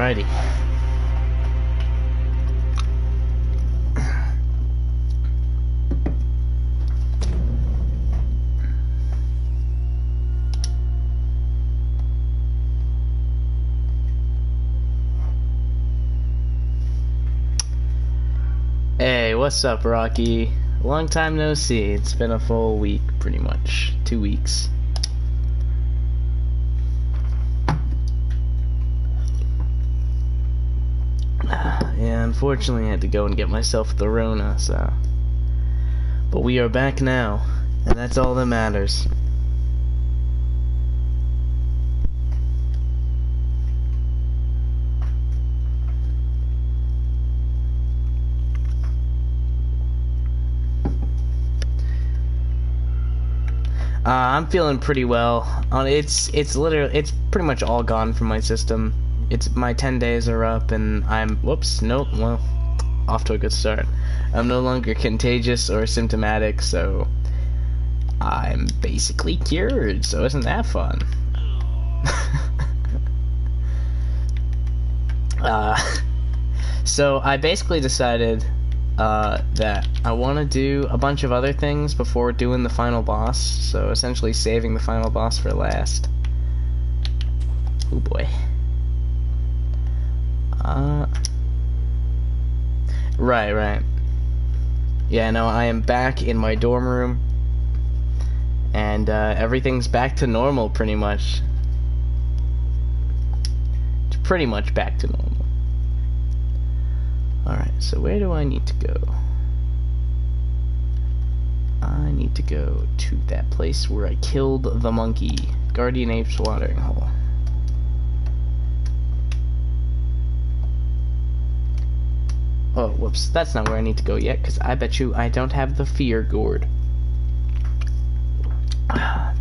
Alrighty. Hey, what's up, Rocky? Long time no see. It's been a full week, pretty much. 2 weeks. Yeah, unfortunately I had to go and get myself the Rona, so... But we are back now, and that's all that matters. I'm feeling pretty well. It's pretty much all gone from my system. My 10 days are up, and well, off to a good start. I'm no longer contagious or symptomatic, so I'm basically cured, so isn't that fun? So I basically decided that I want to do a bunch of other things before doing the final boss, so essentially saving the final boss for last. Oh boy. Right. Yeah, no, I am back in my dorm room, and everything's back to normal, pretty much. It's pretty much back to normal. Alright, so where do I need to go? I need to go to that place where I killed the monkey. Guardian Ape's watering hole. Oh, whoops. That's not where I need to go yet, because I bet you I don't have the fear gourd. I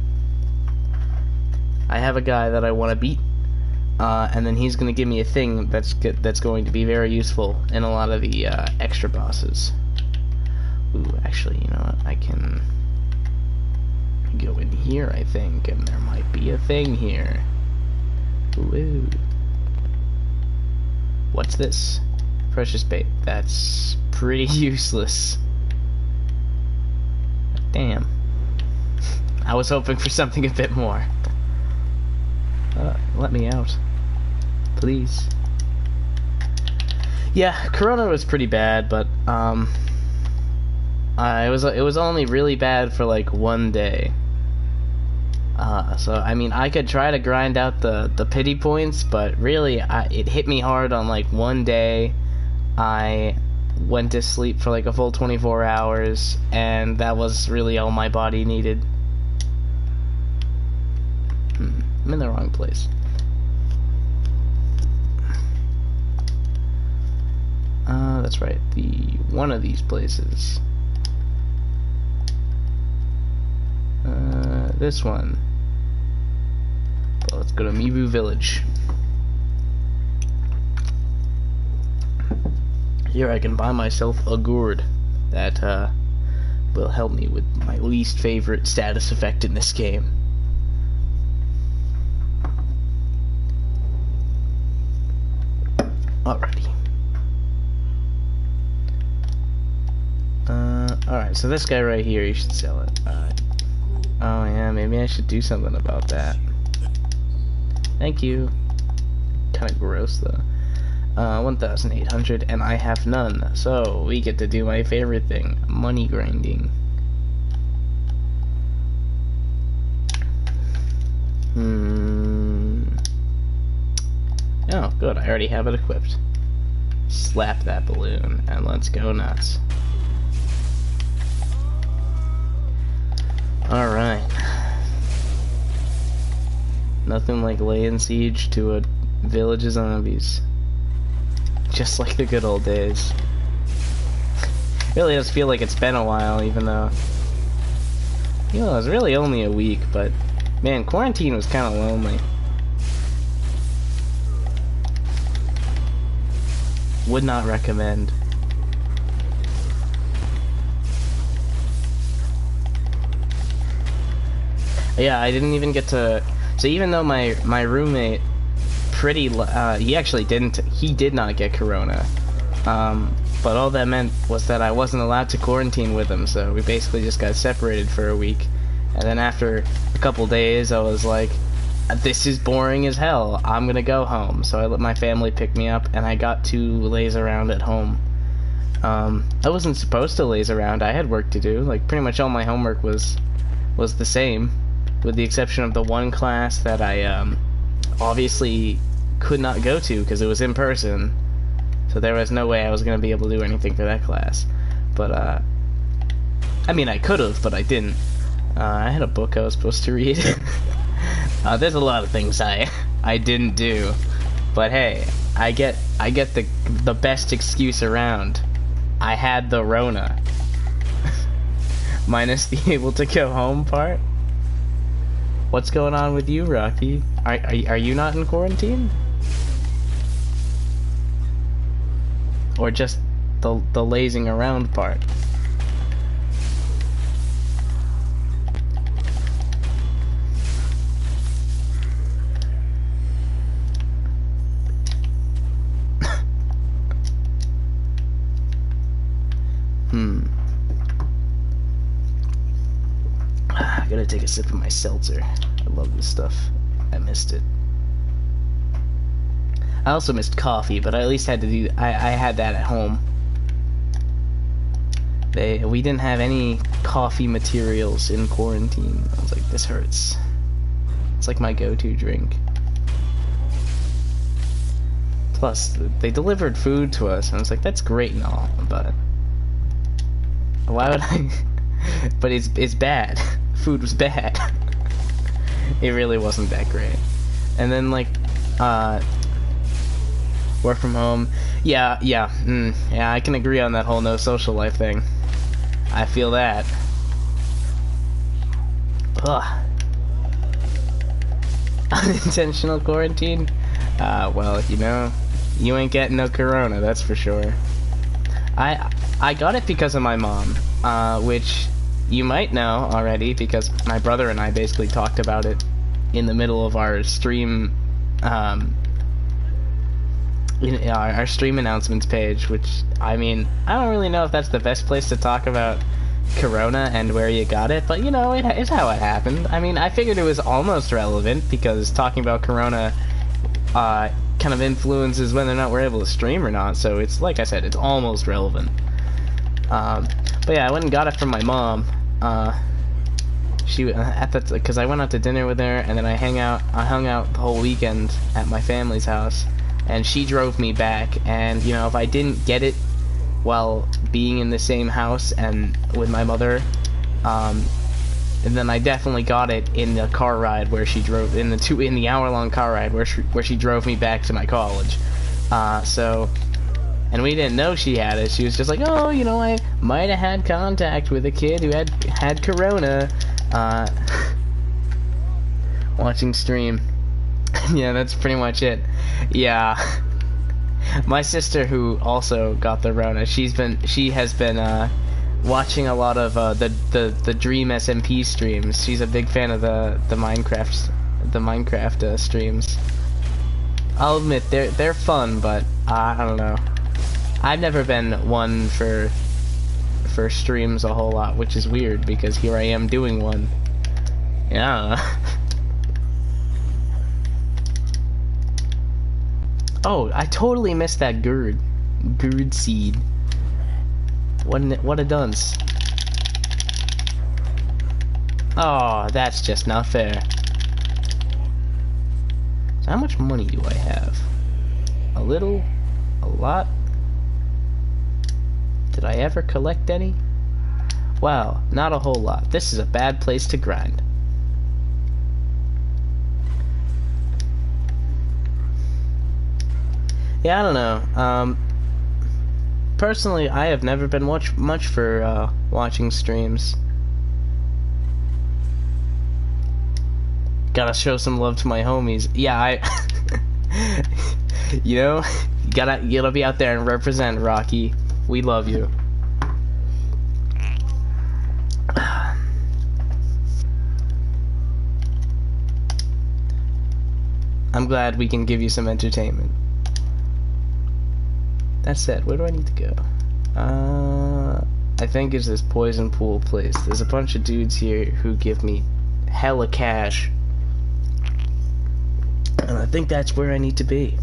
have a guy that I want to beat. And then he's going to give me a thing that's going to be very useful in a lot of the extra bosses. Ooh, actually, you know what? I can go in here, I think, and there might be a thing here. Ooh. What's this? Precious bait. That's pretty useless. Damn. I was hoping for something a bit more. Let me out. Please. Yeah, Corona was pretty bad, but it was only really bad for like 1 day. So I mean, I could try to grind out the pity points, but really, it hit me hard on like 1 day. I went to sleep for like a full 24 hours, and that was really all my body needed. I'm in the wrong place. That's right. One of these places. This one. Well, let's go to Mibu Village. Here I can buy myself a gourd that will help me with my least favorite status effect in this game. Alrighty. Alright, so this guy right here, you should sell it. Oh yeah, maybe I should do something about that. Thank you. Kinda gross though. 1,800, and I have none, so we get to do my favorite thing, money grinding. Oh, good, I already have it equipped. Slap that balloon, and let's go nuts. Alright. Nothing like laying siege to a village of zombies. Just like the good old days. Really does feel like it's been a while, even though... You know, it was really only a week, but... Man, quarantine was kind of lonely. Would not recommend. Yeah, I didn't even get to... So even though my roommate pretty. He actually didn't. He did not get corona. But all that meant was that I wasn't allowed to quarantine with him, so we basically just got separated for a week. And then after a couple days, I was like, this is boring as hell. I'm gonna go home. So I let my family pick me up, and I got to laze around at home. I wasn't supposed to laze around. I had work to do. Like, pretty much all my homework was the same, with the exception of the one class that I obviously could not go to because it was in person. So there was no way I was going to be able to do anything for that class. But, I mean, I could have, but I didn't. I had a book I was supposed to read. There's a lot of things I didn't do. But hey, I get the best excuse around. I had the Rona. Minus the able to go home part. What's going on with you, Rocky? Are you not in quarantine? Or just the lazing around part? I gotta take a sip of my seltzer. I love this stuff. I missed it. I also missed coffee, but I at least had to do. I had that at home. We didn't have any coffee materials in quarantine. I was like, this hurts. It's like my go-to drink. Plus, they delivered food to us, and I was like, that's great and all, but why would I? But it's bad. Food was bad. It really wasn't that great. And then like, work from home. Yeah, I can agree on that whole no social life thing. I feel that. Ugh. Unintentional quarantine? Well, you know, you ain't getting no corona, that's for sure. I got it because of my mom, which you might know already because my brother and I basically talked about it in the middle of our stream, in our stream announcements page, which, I mean, I don't really know if that's the best place to talk about corona and where you got it, but you know, it's how it happened. I mean, I figured it was almost relevant because talking about corona kind of influences whether or not we're able to stream or not, so it's, like I said, it's almost relevant. But yeah, I went and got it from my mom. Because I went out to dinner with her, and then I hung out the whole weekend at my family's house, and she drove me back. And you know, if I didn't get it while being in the same house and with my mother, and then I definitely got it in the car ride where she drove in the hour-long car ride where she drove me back to my college. And we didn't know she had it. She was just like, oh, you know, I might have had contact with a kid who had corona. Watching stream. Yeah, that's pretty much it. Yeah. My sister, who also got the Rona, she has been watching a lot of the Dream SMP streams. She's a big fan of the Minecraft streams. I'll admit they're fun, but I don't know. I've never been one for streams a whole lot, which is weird because here I am doing one. Yeah. Oh, I totally missed that gourd seed. What a dunce. Oh, that's just not fair. So how much money do I have? A little? A lot? Did I ever collect any? Wow, not a whole lot. This is a bad place to grind. Yeah, I don't know. Personally, I have never been much for watching streams. Gotta show some love to my homies. Yeah, you know, you gotta be out there and represent, Rocky. We love you. I'm glad we can give you some entertainment. That said, where do I need to go? I think it's this poison pool place. There's a bunch of dudes here who give me hella cash. And I think that's where I need to be.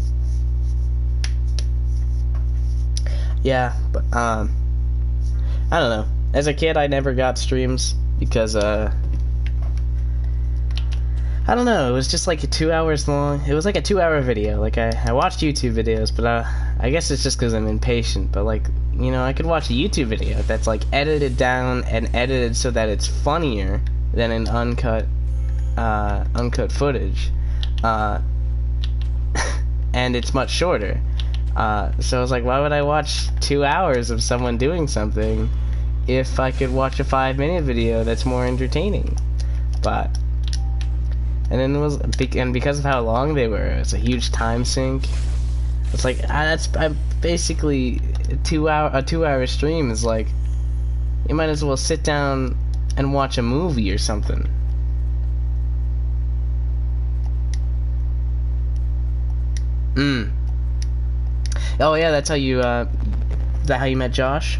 Yeah, but, I don't know. As a kid, I never got streams because, I don't know, it was just like 2 hours long. It was like a 2-hour video. Like, I watched YouTube videos, but, I guess it's just because I'm impatient. But, like, you know, I could watch a YouTube video that's, like, edited down and edited so that it's funnier than an uncut footage. And it's much shorter. So I was like, why would I watch 2 hours of someone doing something if I could watch a 5-minute video that's more entertaining? But, and then and because of how long they were, it's a huge time sink. It's like, I'm basically a 2-hour stream is like, you might as well sit down and watch a movie or something. Oh yeah, that's how you, is that how you met Josh?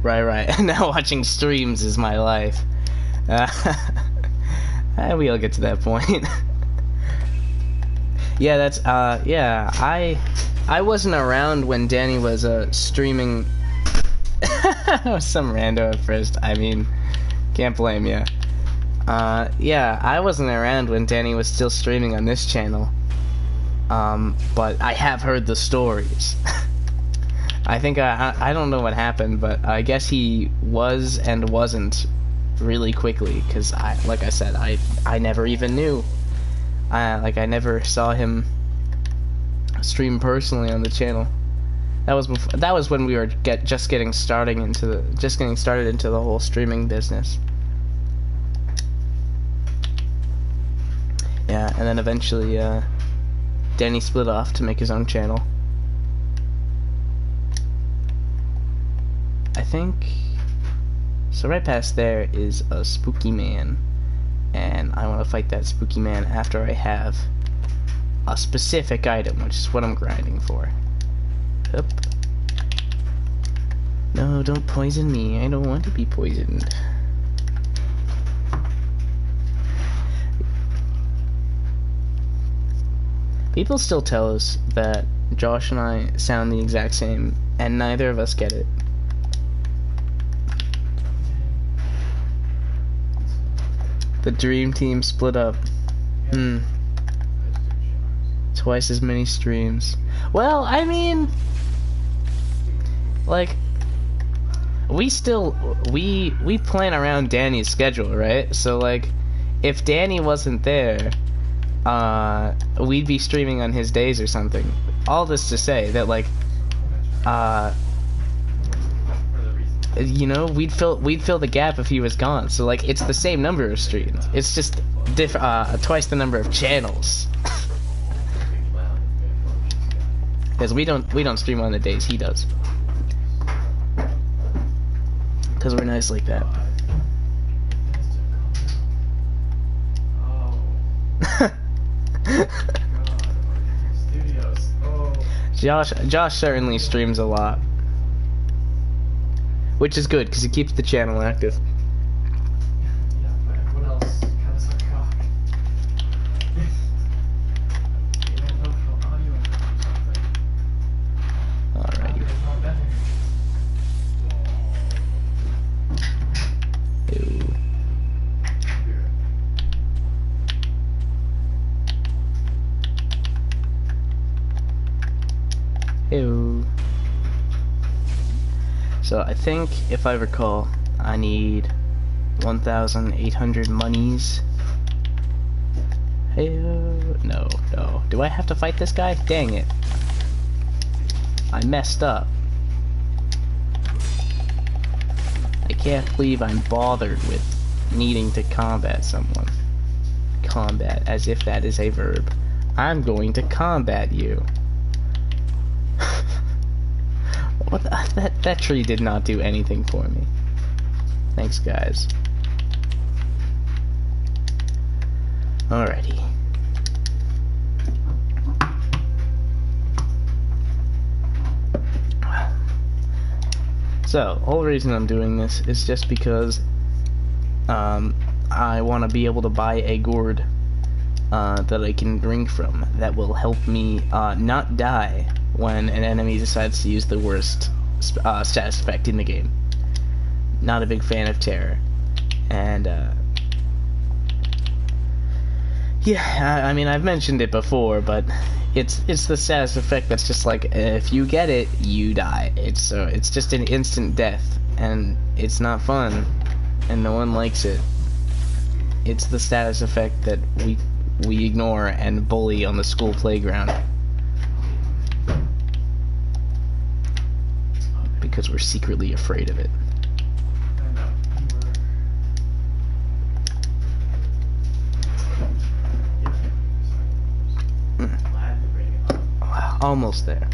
Right. Now watching streams is my life. We all get to that point. Yeah, that's, yeah, I wasn't around when Danny was, streaming. Some rando at first, I mean, can't blame ya. Yeah, I wasn't around when Danny was still streaming on this channel. But I have heard the stories. I think, I don't know what happened, but I guess he was and wasn't really quickly, because like I said, I never even knew. Like, I never saw him stream personally on the channel. That was when we were just getting started into the whole streaming business. Yeah, and then eventually Danny split off to make his own channel. I think so. Right past there is a spooky man, and I want to fight that spooky man after I have a specific item, which is what I'm grinding for. Up. No, don't poison me. I don't want to be poisoned. People still tell us that Josh and I sound the exact same, and neither of us get it. The dream team split up. Twice as many streams. Well, I mean, like, we plan around Danny's schedule, right? So, like, if Danny wasn't there, we'd be streaming on his days or something. All this to say that, like, you know, we'd fill the gap if he was gone. So, like, it's the same number of streams. It's just twice the number of channels. Because we don't stream on the days he does. Because we're nice like that. Josh certainly streams a lot, which is good because it keeps the channel active. Yeah, but what else kind of suck cock? Alrighty. Ew. Ew. So I think, if I recall, I need 1,800 monies. Hey, no. Do I have to fight this guy? Dang it. I messed up. I can't believe I'm bothered with needing to combat someone. Combat, as if that is a verb. I'm going to combat you. What that tree did not do anything for me. Thanks, guys. Alrighty. So, whole reason I'm doing this is just because I want to be able to buy a gourd that I can drink from that will help me not die when an enemy decides to use the worst status effect in the game. Not a big fan of terror. And yeah, I mean, I've mentioned it before, but it's the status effect that's just like, if you get it, you die. It's just an instant death, and it's not fun, and no one likes it. It's the status effect that we ignore and bully on the school playground because we're secretly afraid of it. Almost there.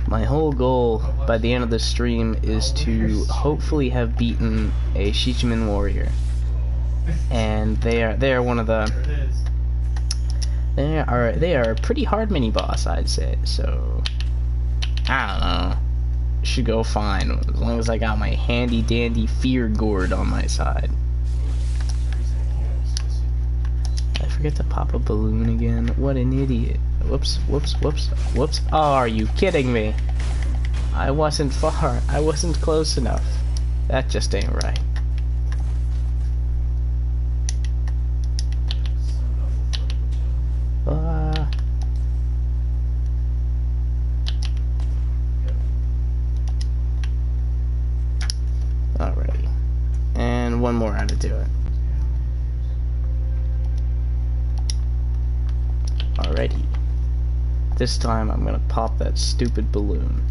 My whole goal by the end of the stream is to hopefully have beaten a Shichiman warrior, and they are one of the they are a pretty hard mini boss, I'd say. So I don't know, should go fine as long as I got my handy dandy fear gourd on my side. I forget to pop a balloon again. What an idiot. Whoops, whoops, whoops, whoops. Oh, are you kidding me? I wasn't far. I wasn't close enough. That just ain't right. Alrighty. And one more how to do it. Alrighty. This time I'm gonna pop that stupid balloon.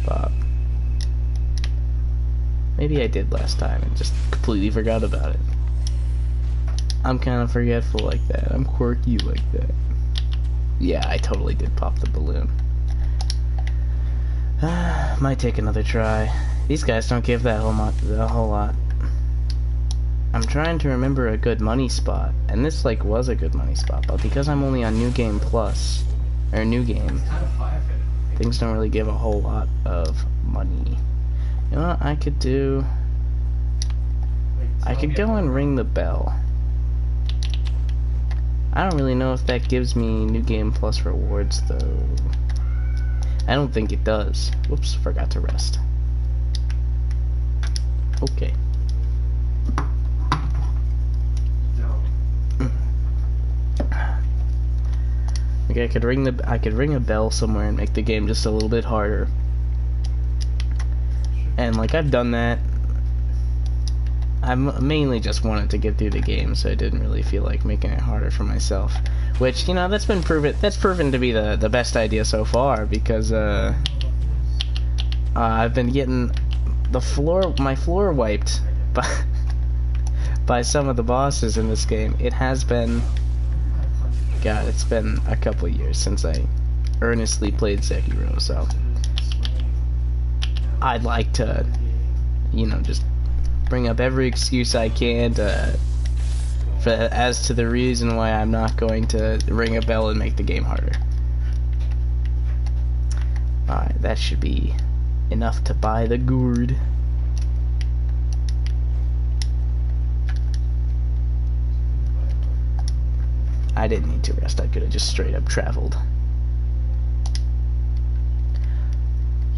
Pop. Maybe I did last time and just completely forgot about it. I'm kind of forgetful like that. I'm quirky like that. Yeah, I totally did pop the balloon. Might take another try. These guys don't give that a whole lot. I'm trying to remember a good money spot, and this like was a good money spot, but because I'm only on New Game Plus, or New Game, things don't really give a whole lot of money. You know what I could do? I could go and ring the bell. I don't really know if that gives me New Game Plus rewards though. I don't think it does. Whoops, forgot to rest. Okay. Okay, I could ring a bell somewhere and make the game just a little bit harder. And like I've done that. I mainly just wanted to get through the game, so I didn't really feel like making it harder for myself. Which, you know, that's proven to be the best idea so far, because I've been getting my floor wiped by some of the bosses in this game. It has been, God, it's been a couple years since I earnestly played Sekiro, so I'd like to, you know, just bring up every excuse I can as to the reason why I'm not going to ring a bell and make the game harder. Alright, that should be enough to buy the gourd. I didn't need to rest, I could have just straight up traveled.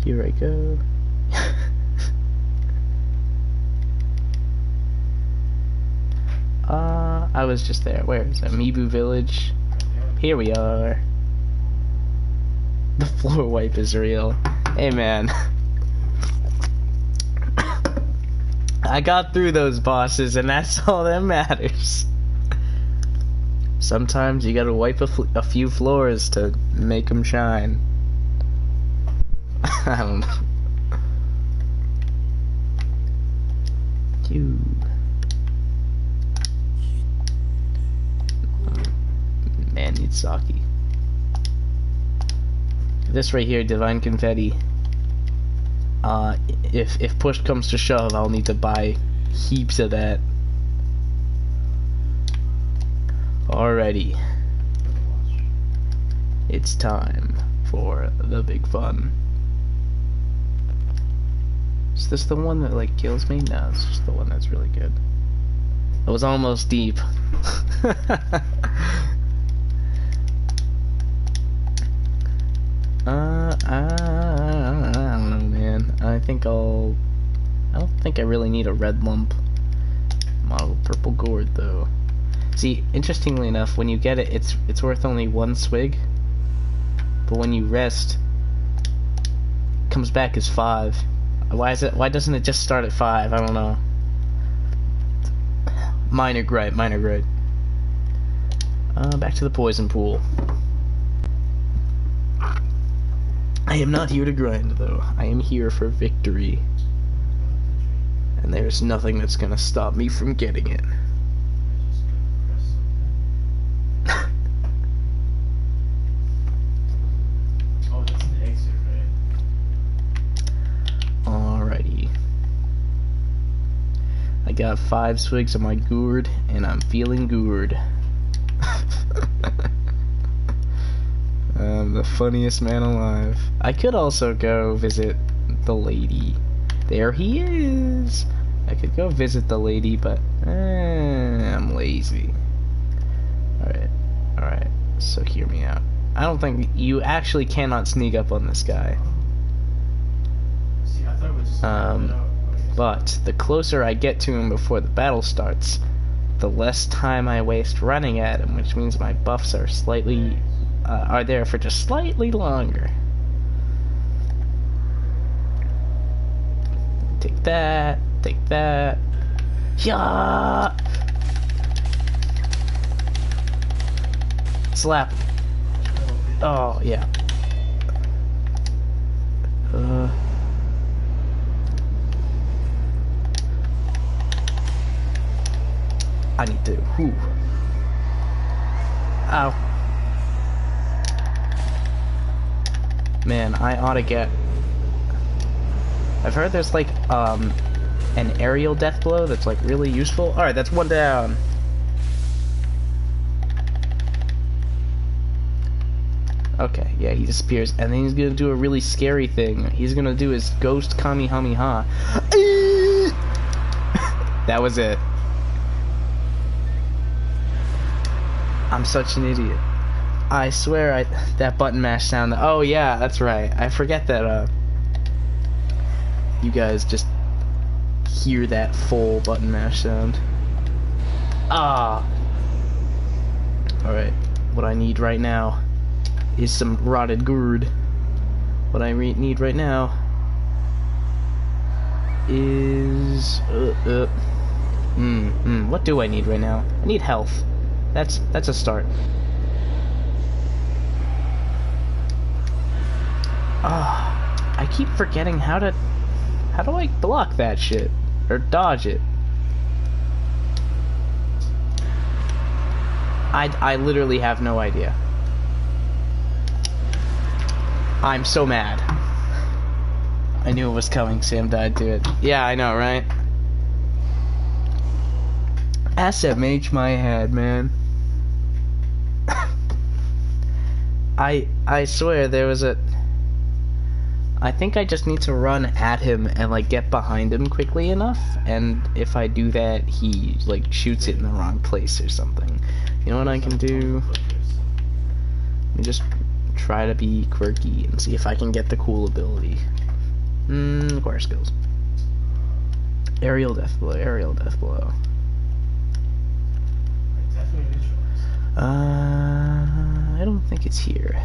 Here I go. I was just there. Where is Amiibo Village? Here we are. The floor wipe is real. Hey man. I got through those bosses and that's all that matters. Sometimes you gotta wipe a few floors to make them shine. I don't know. Cute. Man needs sake. This right here, Divine Confetti. If push comes to shove, I'll need to buy heaps of that. Alrighty. It's time for the big fun. Is this the one that like kills me? No, it's just the one that's really good. It was almost deep. I don't know, man. I don't think I really need a red lump. Model purple gourd, though. See, interestingly enough, when you get it, it's worth only 1 swig. But when you rest, it comes back as 5. Why doesn't it just start at 5? I don't know. Minor gripe. Back to the poison pool. I am not here to grind, though. I am here for victory. And there's nothing that's gonna stop me from getting it. Oh, that's an exit, right? Alrighty. I got 5 swigs of my gourd, and I'm feeling gourd. I'm the funniest man alive. I could also go visit the lady. There he is! I could go visit the lady, but I'm lazy. Alright, so hear me out. I don't think you actually cannot sneak up on this guy. See, I thought it was just But the closer I get to him before the battle starts, the less time I waste running at him, which means my buffs are are there for just slightly longer. Take that. Yeah. Slap. Oh yeah. I need to. Whew. Ow. Man, I ought to get... I've heard there's like, an aerial death blow that's like really useful. Alright, that's 1 down. Okay, yeah, he disappears. And then he's gonna do a really scary thing. He's gonna do his ghost Kamehameha. That was it. I'm such an idiot. I swear that button mash sound. Oh yeah, that's right. I forget that you guys just hear that full button mash sound. Ah. Alright, what I need right now is some rotted gourd. What I need right now is what do I need right now? I need health. That's a start. I keep forgetting how do I block that shit or dodge it? I literally have no idea. I'm so mad. I knew it was coming. Sam died to it. Yeah, I know, right? SMH my head, man. I swear there was I think I just need to run at him and like get behind him quickly enough, and if I do that, he like shoots it in the wrong place or something. You know what I can do? Let me just try to be quirky and see if I can get the cool ability. Core skills. Aerial death blow, aerial death blow. I don't think it's here.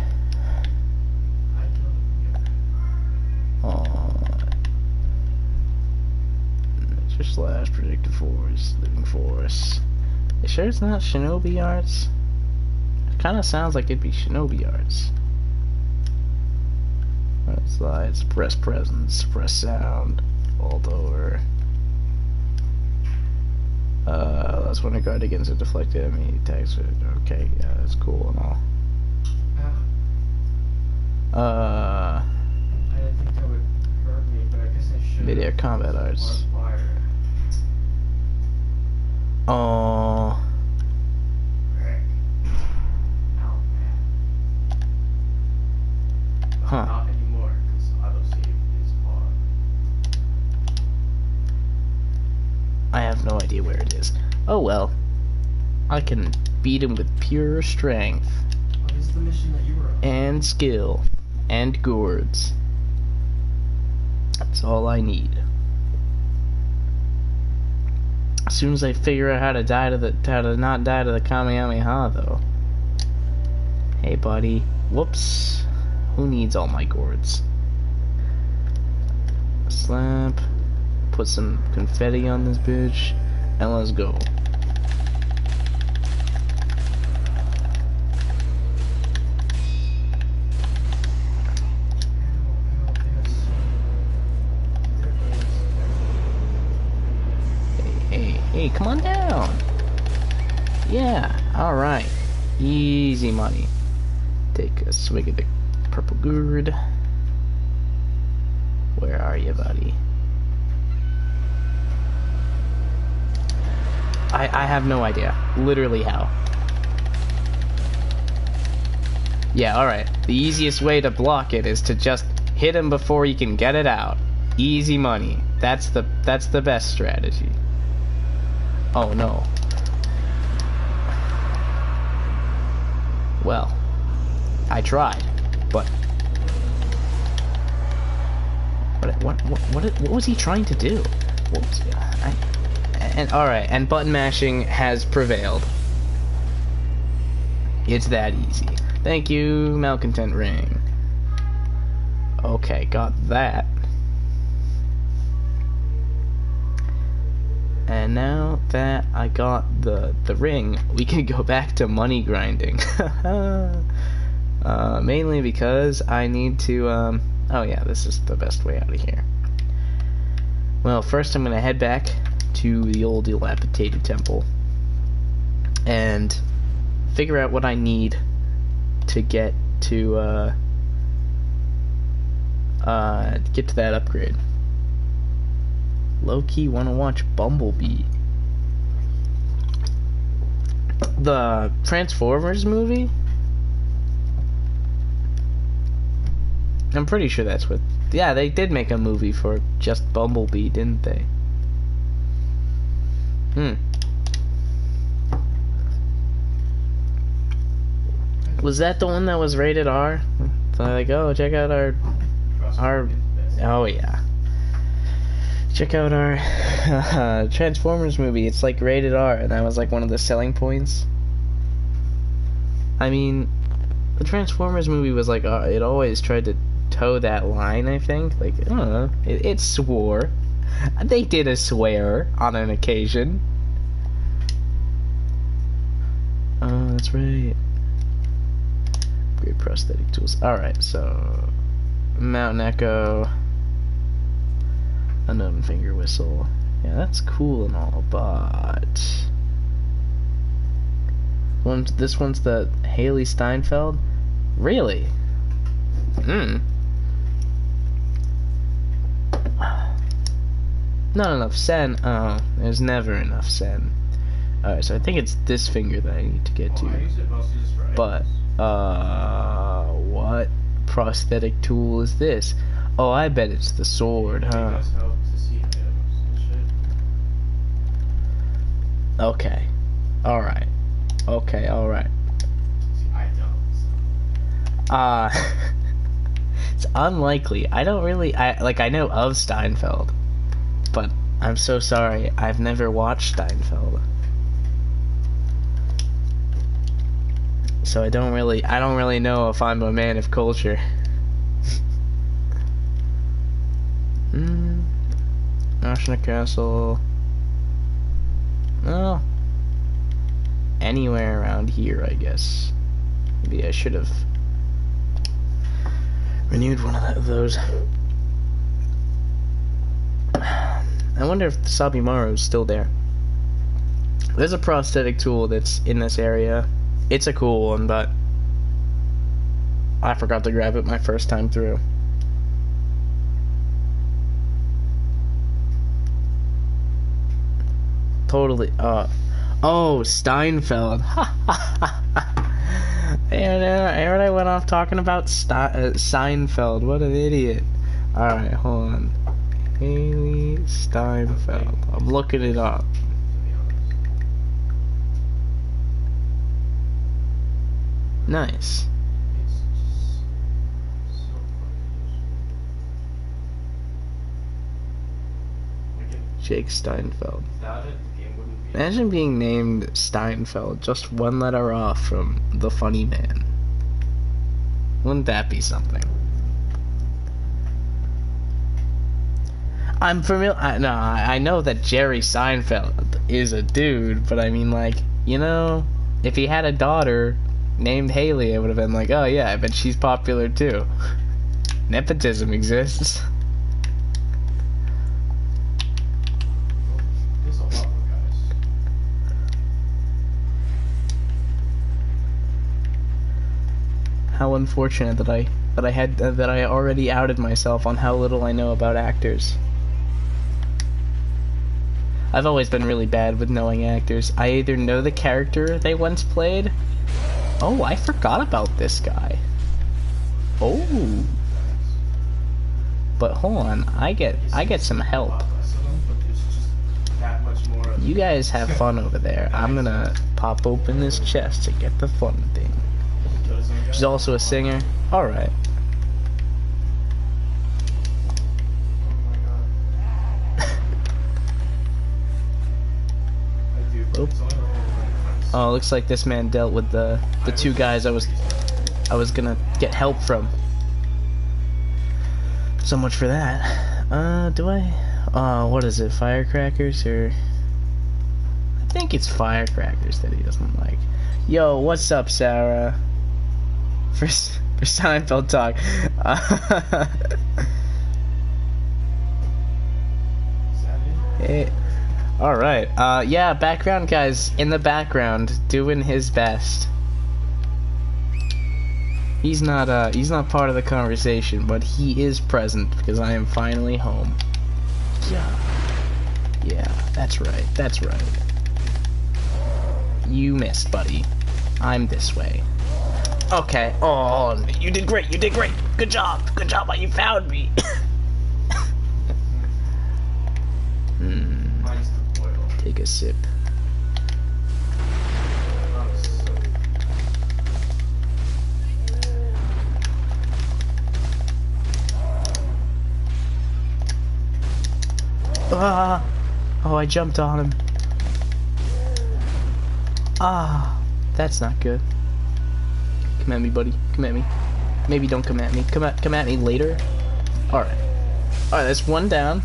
Nature slash predictive force, living force. You sure it's not shinobi arts? It kind of sounds like it'd be shinobi arts. Slides, press presence, press sound, alt over. That's when a guard against a deflected enemy attacks it. Okay, yeah, that's cool and all. I didn't think that would hurt me, but I guess I should. Video combat arts. Oh. Huh. Not anymore, because autosave is on. I have no idea where it is. Oh well. I can beat him with pure strength. What is the mission that you were on? And skill. And gourds. That's all I need. As soon as I figure out how to not die to the Kamehameha though. Hey buddy. Whoops. Who needs all my gourds? Slap. Put some confetti on this bitch. And let's go. Hey, come on down. Yeah, alright. Easy money. Take a swig of the purple gourd. Where are you, buddy? I have no idea. Literally how. Yeah, alright. The easiest way to block it is to just hit him before you can get it out. Easy money. That's the best strategy. Oh no. Well, I tried, but what was he trying to do? Whoops. And alright, and button mashing has prevailed. It's that easy. Thank you, malcontent ring. Okay, got that. And now that I got the ring, we can go back to money grinding. Mainly because I need to, oh yeah, this is the best way out of here. Well, first I'm gonna head back to the old dilapidated temple and figure out what I need to get to that upgrade. Low-key wanna watch Bumblebee. The Transformers movie? I'm pretty sure that's what... Yeah, they did make a movie for just Bumblebee, didn't they? Was that the one that was rated R? So like, oh, check out our... Oh, yeah. Check out our Transformers movie. It's like rated R, and that was like one of the selling points. I mean, the Transformers movie was like, it always tried to toe that line, I think. Like, I don't know, it swore. They did a swear on an occasion. Oh, that's right. Great prosthetic tools. Alright, so Mountain Echo, unknown finger whistle. Yeah, that's cool and all, but this one's the Haley Steinfeld? Really? Not enough sen. Oh, there's never enough sen. Alright, so I think it's this finger that I need to get to. I use it mostly just for But, what prosthetic tool is this? Oh, I bet it's the sword, huh? Okay. Alright. Okay, alright. It's unlikely. I don't really... I know of Steinfeld. But I'm so sorry. I've never watched Steinfeld. So I don't really know if I'm a man of culture. Ashna Castle. Well, anywhere around here, I guess. Maybe I should have Renewed one of those. I wonder if the Sabimaru is still there. There's a prosthetic tool that's in this area. It's a cool one, but I forgot to grab it my first time through. Totally, oh, Steinfeld. And I went off talking about Seinfeld. What an idiot. Alright, hold on. Haley Steinfeld. I'm looking it up. Nice. Jake Steinfeld. Imagine being named Steinfeld, just one letter off from the funny man. Wouldn't that be something? I'm familiar. I know that Jerry Seinfeld is a dude, but I mean, like, you know, if he had a daughter named Haley, I would have been like, oh yeah, I bet she's popular too. Nepotism exists. How unfortunate that I already outed myself on how little I know about actors. I've always been really bad with knowing actors. I either know the character they once played. Oh, I forgot about this guy. Oh. But hold on, I get some help. You guys have fun over there. I'm gonna pop open this chest to get the fun thing. She's also a singer. Alright. Oh, looks like this man dealt with the two guys I was gonna get help from. So much for that. Do I? What is it? Firecrackers or? I think it's firecrackers that he doesn't like. Yo, what's up, Sarah? For Seinfeld talk. Hey. Alright, yeah, background guy's in the background, doing his best. He's not part of the conversation, but he is present, because I am finally home. Yeah, that's right. You missed, buddy. I'm this way. Okay, oh, you did great, good job, you found me. Take a sip. Ah! Oh, I jumped on him. Ah, that's not good. Come at me, buddy. Come at me. Maybe don't come at me. Come at me later. Alright. Alright, that's one down.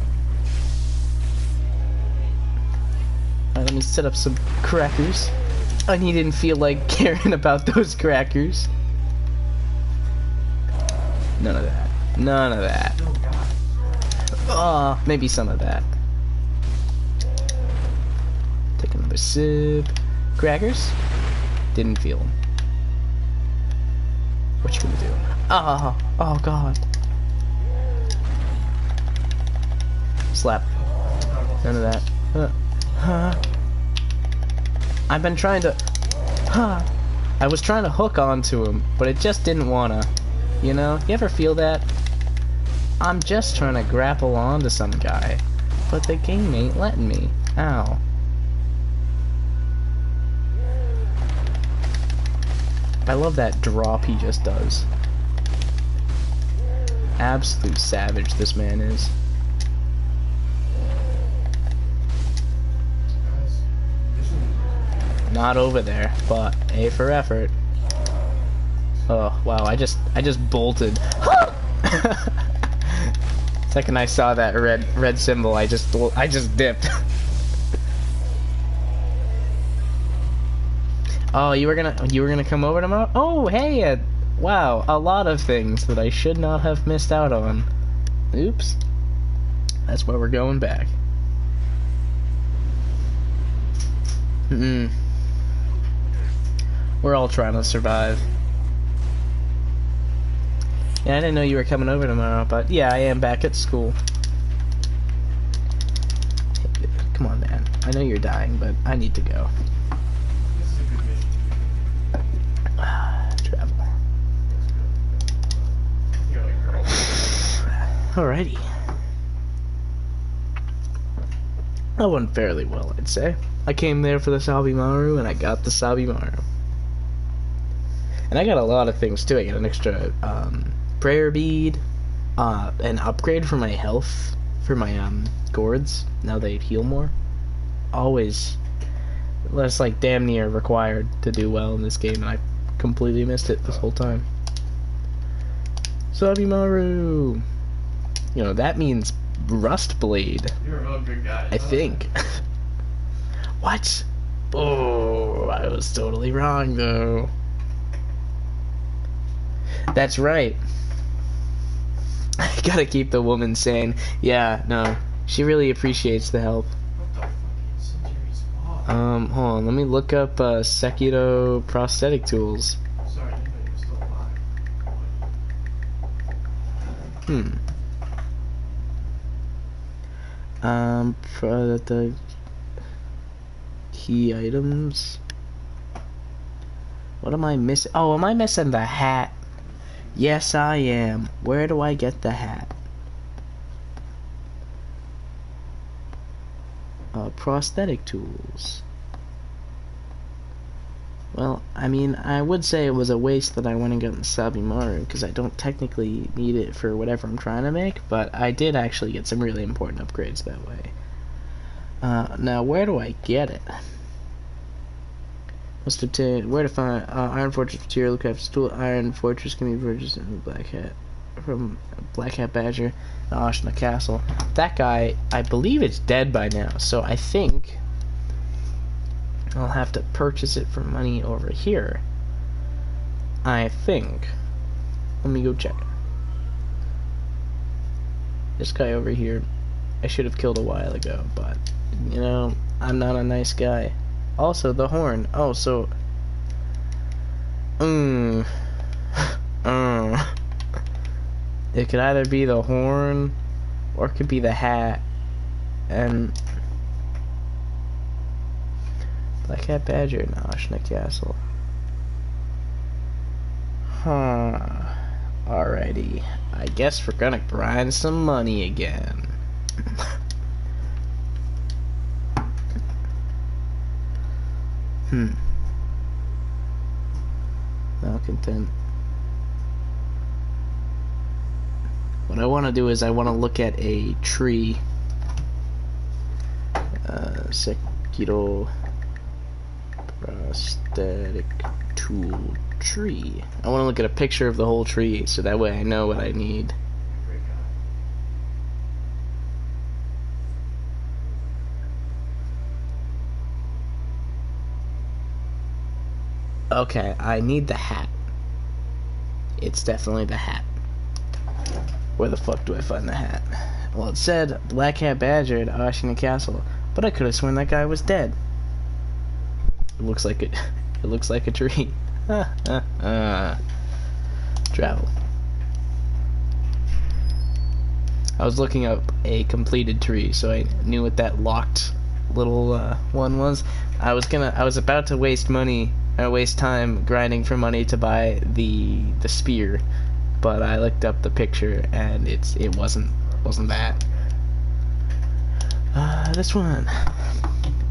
Alright, let me set up some crackers. And he didn't feel like caring about those crackers. None of that. None of that. Maybe some of that. Take another sip. Crackers? Didn't feel them. What you gonna do? Oh god. Slap. None of that. I've been trying to... I was trying to hook onto him, but it just didn't wanna. You know? You ever feel that? I'm just trying to grapple onto some guy, but the game ain't letting me. Ow. I love that drop he just does. Absolute savage this man is. Not over there, but A for effort. Oh wow, I just bolted. Second I saw that red symbol, I just dipped. Oh, you were gonna come over tomorrow? Oh, hey, Wow, a lot of things that I should not have missed out on. Oops. That's why we're going back. We're all trying to survive. Yeah, I didn't know you were coming over tomorrow, but yeah, I am back at school. Come on, man. I know you're dying, but I need to go. This is a good mission. Travel. You're like, girl. Alrighty. That went fairly well, I'd say. I came there for the Sabimaru, and I got the Sabimaru. And I got a lot of things too. I got an extra prayer bead, an upgrade for my health, for my gourds. Now they heal more. Always, that's like damn near required to do well in this game, and I completely missed it this whole time. Sabimaru. You know, that means rust blade. You're a real good guy. I think. What? Oh, I was totally wrong though. That's right. I gotta keep the woman sane. Yeah, no. She really appreciates the help. What the fuck? Incendiary spot. Hold on, let me look up Sekiro prosthetic tools. Sorry, I didn't know you were still alive. The key items. What am I missing? Oh, am I missing the hat? Yes, I am. Where do I get the hat? Prosthetic tools. Well, I mean, I would say it was a waste that I went and got the Sabimaru, because I don't technically need it for whatever I'm trying to make, but I did actually get some really important upgrades that way. Now, where do I get it? Must obtain where to find Iron Fortress material. Look after tool. Iron Fortress can be purchased in Black Hat from Black Hat Badger, Ashna Castle. That guy, I believe it's dead by now, so I think I'll have to purchase it for money over here. I think. Let me go check. This guy over here, I should have killed a while ago, but you know, I'm not a nice guy. Also, the horn. Oh, so... It could either be the horn, or it could be the hat. And... Black Hat Badger and Ashna Castle. Huh. Alrighty. I guess we're gonna grind some money again. Malcontent. What I want to do is I want to look at a tree. Sekiro prosthetic tool tree. I want to look at a picture of the whole tree so that way I know what I need. Great guy. Okay, I need the hat. It's definitely the hat. Where the fuck do I find the hat? Well, it said Black Hat Badger at Ashina Castle, but I could have sworn that guy was dead. It looks like it. It looks like a tree. Travel. I was looking up a completed tree, so I knew what that locked little one was. I was about to waste money. Waste time grinding for money to buy the spear, but I looked up the picture and it wasn't that. This one,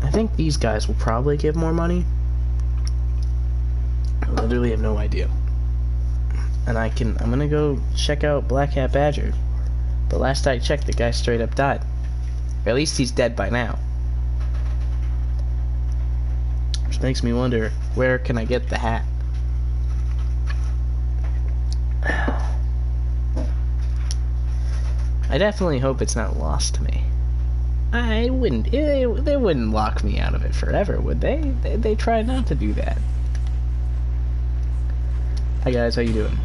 I think these guys will probably give more money. I literally have no idea. And I'm gonna go check out Black Hat Badger, but last I checked, the guy straight up died. Or at least he's dead by now. Which makes me wonder, where can I get the hat? I definitely hope it's not lost to me. They wouldn't lock me out of it forever, would they? They try not to do that. Hi guys, how you doing?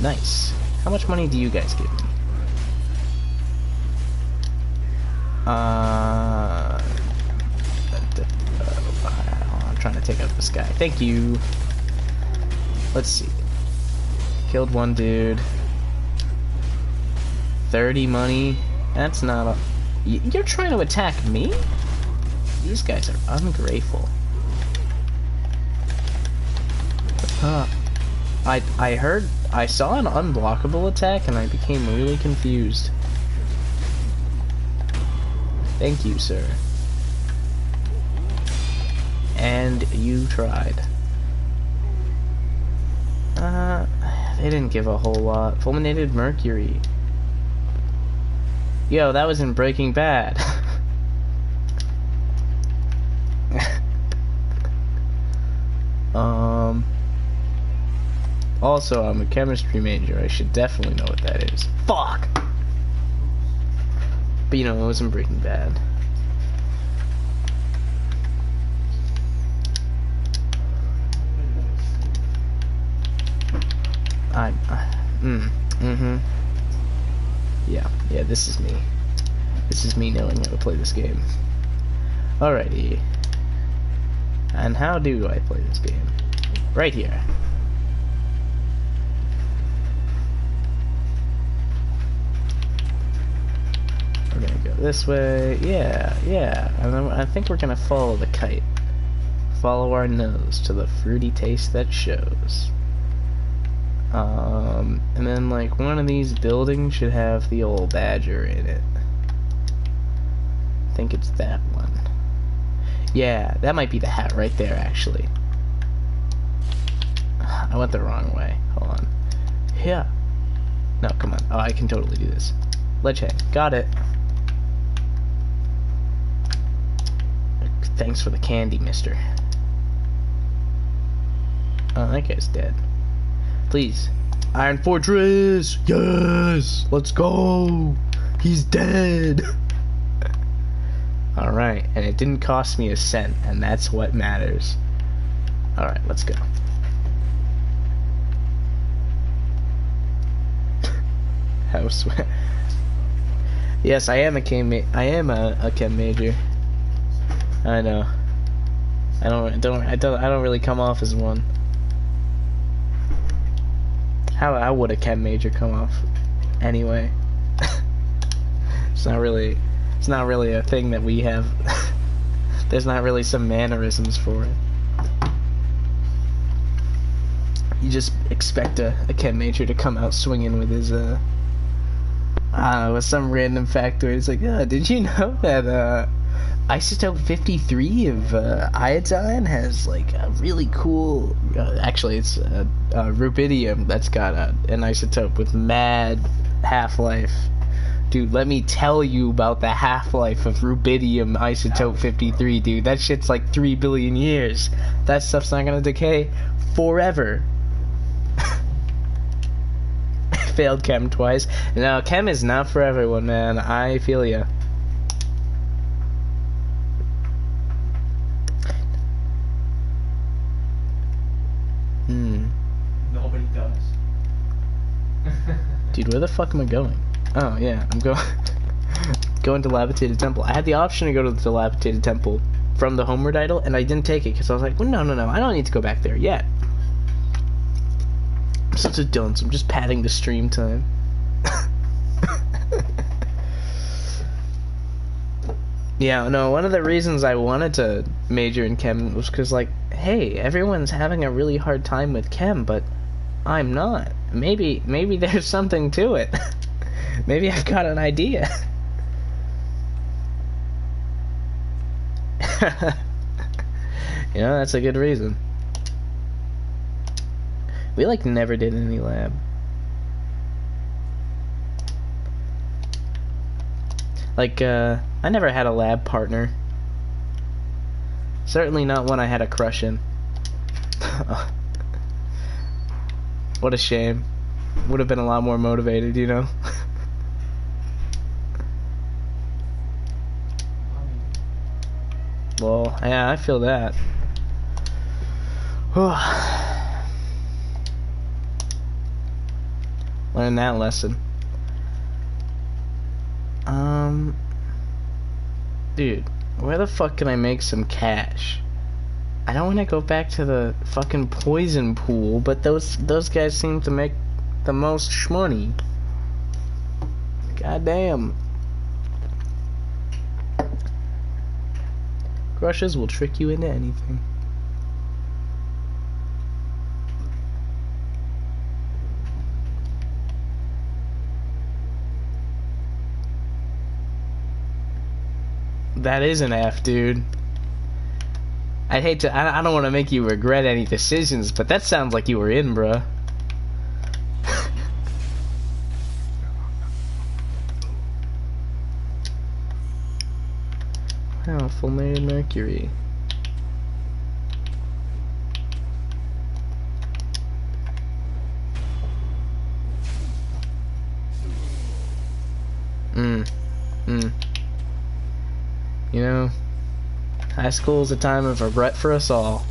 Nice. How much money do you guys give me? I'm trying to take out this guy. Thank you. Let's see. Killed one dude. 30 money. That's not a... You're trying to attack me? These guys are ungrateful. I saw an unblockable attack and I became really confused. Thank you, sir. And you tried. They didn't give a whole lot. Fulminated mercury. Yo, that was in Breaking Bad. Also, I'm a chemistry major. I should definitely know what that is. Fuck! But you know, it wasn't Breaking Bad. Yeah, this is me. This is me knowing how to play this game. Alrighty. And how do I play this game? Right here. We're gonna go this way. Yeah. And then I think we're gonna follow the kite. Follow our nose to the fruity taste that shows. And then like one of these buildings should have the old badger in it. I think it's that one. Yeah, that might be the hat right there actually. I went the wrong way. Hold on. Yeah. No, come on. Oh, I can totally do this. Ledge head. Got it. Thanks for the candy, mister. Oh, that guy's dead. Please. Iron Fortress! Yes! Let's go! He's dead! Alright, and it didn't cost me a cent, and that's what matters. Alright, let's go. House. Yes, I am a chem major. I know. I don't really come off as one. How would a chem major come off anyway? It's not really a thing that we have. There's not really some mannerisms for it. You just expect a chem major to come out swinging with his with some random factoid. It's like, did you know that isotope 53 of iodine has like a really cool actually it's rubidium that's got an isotope with mad half-life. Dude, let me tell you about the half-life of rubidium isotope 53, dude. That shit's like 3 billion years. That stuff's not gonna decay forever. Failed chem twice. No, chem is not for everyone, man. I feel ya. Nobody does. Dude, where the fuck am I going? Oh, yeah, I'm going to Dilapidated Temple. I had the option to go to the Dilapidated Temple from the Homeward Idol, and I didn't take it, because I was like, well, no, I don't need to go back there yet. I'm such a dunce. I'm just padding the stream time. Yeah, no, one of the reasons I wanted to major in chem was because, like, hey, everyone's having a really hard time with chem, but I'm not. Maybe there's something to it. Maybe I've got an idea. You know, that's a good reason. We, like, never did any lab. Like, I never had a lab partner. Certainly not one I had a crush in. What a shame. Would have been a lot more motivated, you know? Well, yeah, I feel that. Learn that lesson. Dude, where the fuck can I make some cash? I don't want to go back to the fucking poison pool, but those guys seem to make the most shmoney. God damn. Crushes will trick you into anything. That is an F, dude. I'd hate to. I don't want to make you regret any decisions, but that sounds like you were in, bruh. Wow, fulminated mercury. You know, high school is a time of regret for us all.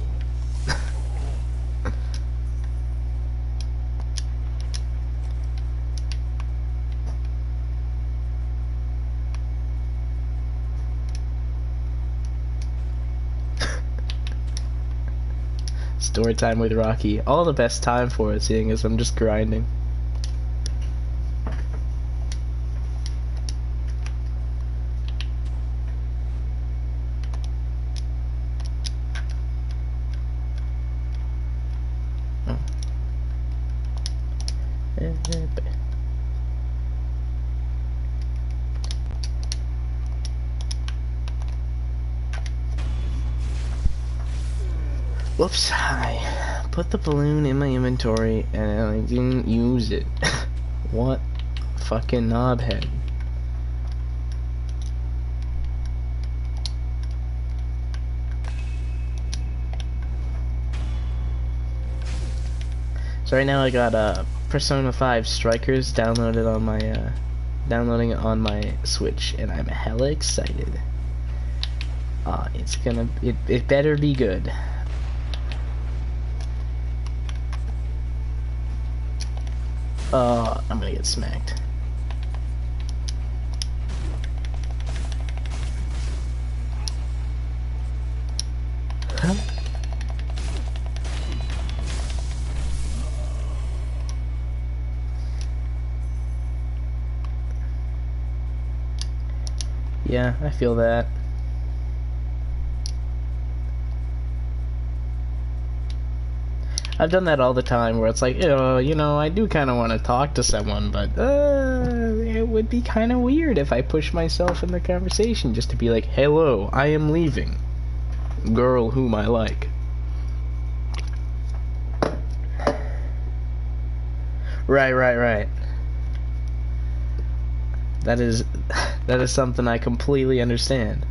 Story time with Rocky. All the best time for it, seeing as I'm just grinding. Whoops, I put the balloon in my inventory and I didn't use it. What fucking knobhead. So right now I got Persona 5 Strikers downloaded on my downloading it on my Switch, and I'm hella excited. It's gonna it better be good. I'm gonna get smacked. Huh? Yeah, I feel that. I've done that all the time, where it's like, you know, I do kind of want to talk to someone, but it would be kind of weird if I push myself in the conversation just to be like, hello, I am leaving. Girl whom I like. Right. That is something I completely understand.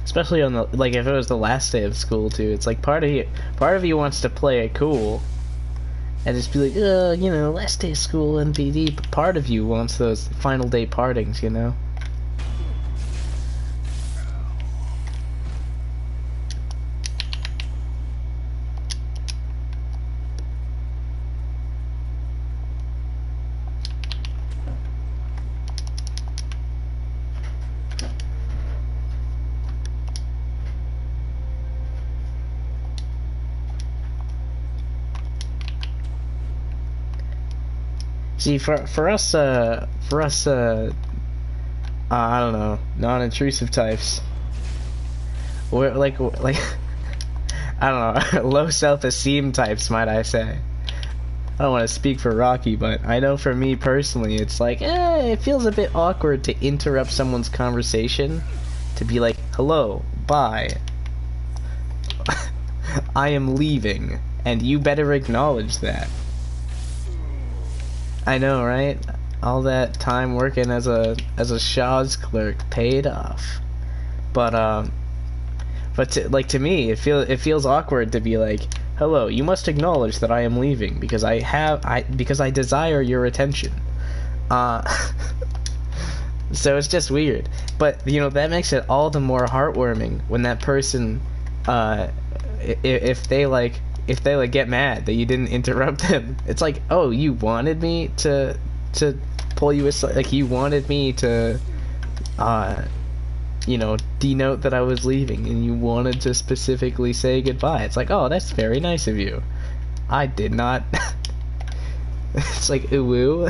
Especially on the, like, if it was the last day of school too, it's like part of you wants to play it cool and just be like, you know, last day of school NPD, but part of you wants those final day partings, you know? See, for us, I don't know, non-intrusive types, we're like, I don't know, low self-esteem types, might I say. I don't want to speak for Rocky, but I know for me personally, it's like, it feels a bit awkward to interrupt someone's conversation, to be like, hello, bye, I am leaving, and you better acknowledge that. I know, right? All that time working as a Shaw's clerk paid off. But to me, it feels awkward to be like, hello, you must acknowledge that I am leaving because I desire your attention. So it's just weird. But you know, that makes it all the more heartwarming when that person, if they get mad that you didn't interrupt them. It's like, oh, you wanted me to pull you aside, like you wanted me to you know, denote that I was leaving, and you wanted to specifically say goodbye. It's like, oh, that's very nice of you. I did not. It's like, ooh.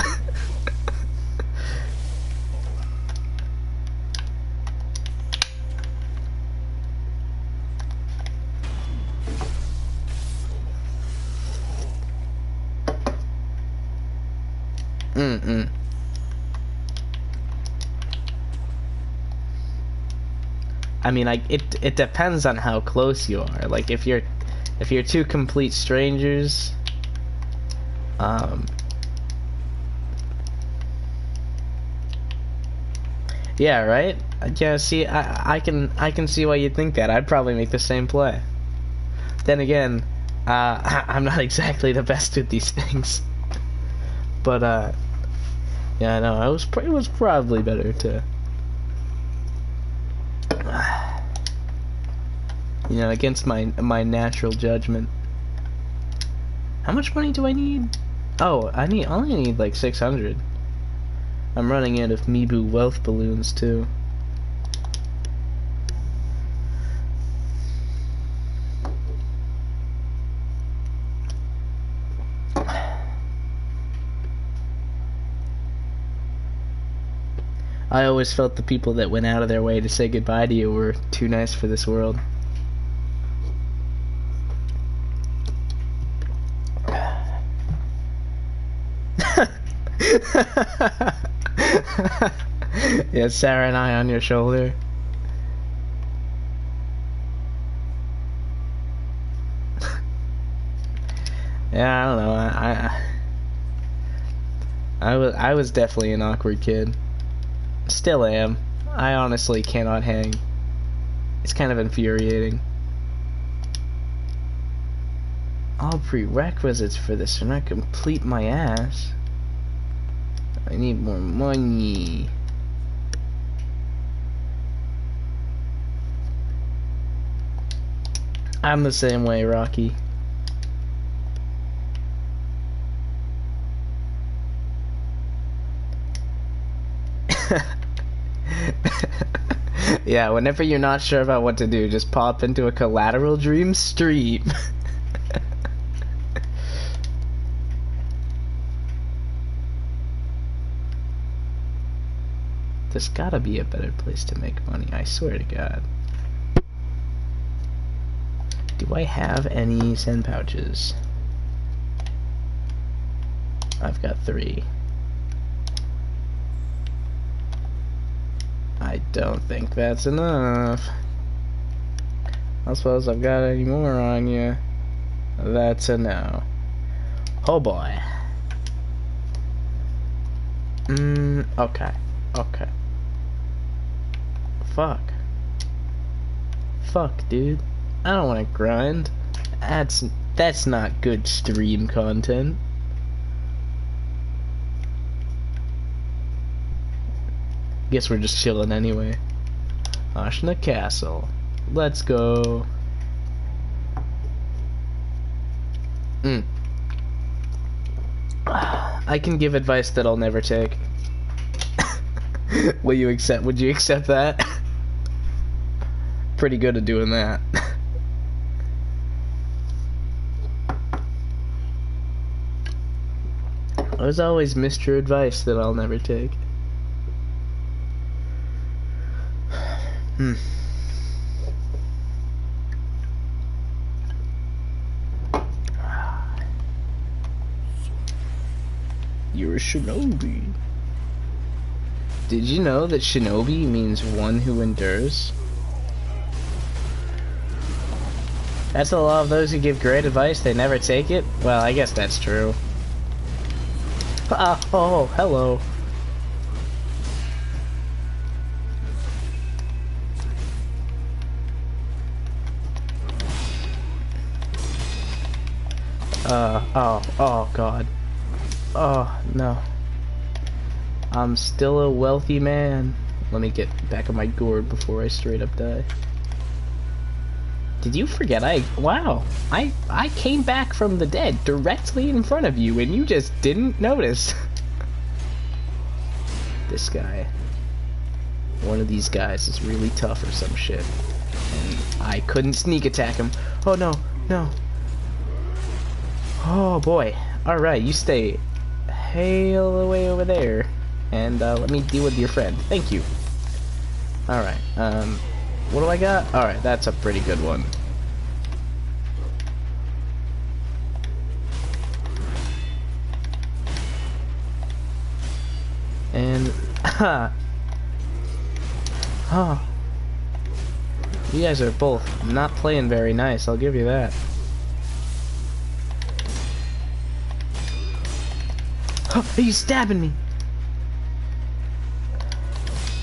I mean, it depends on how close you are. Like, if you're two complete strangers, yeah, right? Yeah, see, I can see why you'd think that. I'd probably make the same play. Then again, I'm not exactly the best at these things. But, yeah, no, it was probably better to, you know, against my natural judgment. How much money do I need? Oh, I only need like 600. I'm running out of Mibu wealth balloons too. I always felt the people that went out of their way to say goodbye to you were too nice for this world. Yeah, Sarah and I on your shoulder. Yeah, I don't know. I was definitely an awkward kid. Still am. I honestly cannot hang. It's kind of infuriating. All prerequisites for this are not complete, my ass. I need more money. I'm the same way, Rocky. Yeah, whenever you're not sure about what to do, just pop into a Collateral Dream stream. There's gotta be a better place to make money, I swear to God. Do I have any sand pouches? I've got 3. I don't think that's enough. I don't suppose I've got any more on you. That's a no. Oh boy. Okay. Okay. Fuck. Fuck, dude. I don't want to grind. That's not good stream content. Guess we're just chilling anyway. Ashna Castle. Let's go. I can give advice that I'll never take. Would you accept that? Pretty good at doing that. There's always Mr. Advice that I'll never take. You're a shinobi. Did you know that shinobi means one who endures? That's the law of those who give great advice, they never take it? Well, I guess that's true. Oh, hello. Oh god. Oh, no. I'm still a wealthy man. Let me get back on my gourd before I straight up die. Did you forget wow. I came back from the dead directly in front of you and you just didn't notice. This guy. One of these guys is really tough or some shit. And I couldn't sneak attack him. Oh no, no. Oh boy. Alright, you stay hail away over there. And let me deal with your friend. Thank you. Alright, what do I got? Alright, that's a pretty good one. And, oh. You guys are both not playing very nice, I'll give you that. Oh, are you stabbing me?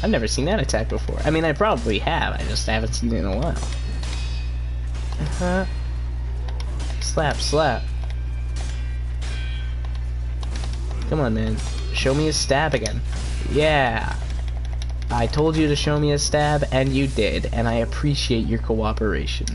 I've never seen that attack before. I mean, I probably have. I just haven't seen it in a while. Slap, slap. Come on, man. Show me a stab again. Yeah. I told you to show me a stab, and you did. And I appreciate your cooperation.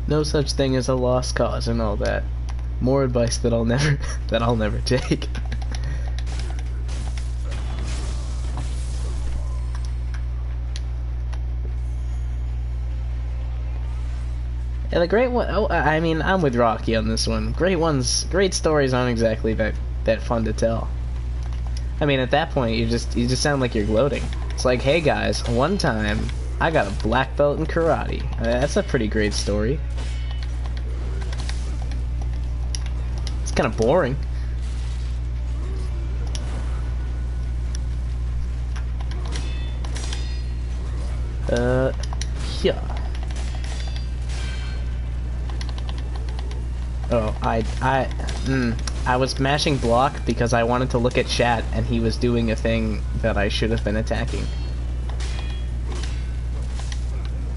No such thing as a lost cause and all that. More advice that I'll never take. Yeah, the great one. Oh, I mean, I'm with Rocky on this one. Great stories aren't exactly that fun to tell. I mean, at that point, you just sound like you're gloating. It's like, hey guys, one time I got a black belt in karate. That's a pretty great story. It's kind of boring. Yeah. Oh, I was mashing block because I wanted to look at chat and he was doing a thing that I should have been attacking.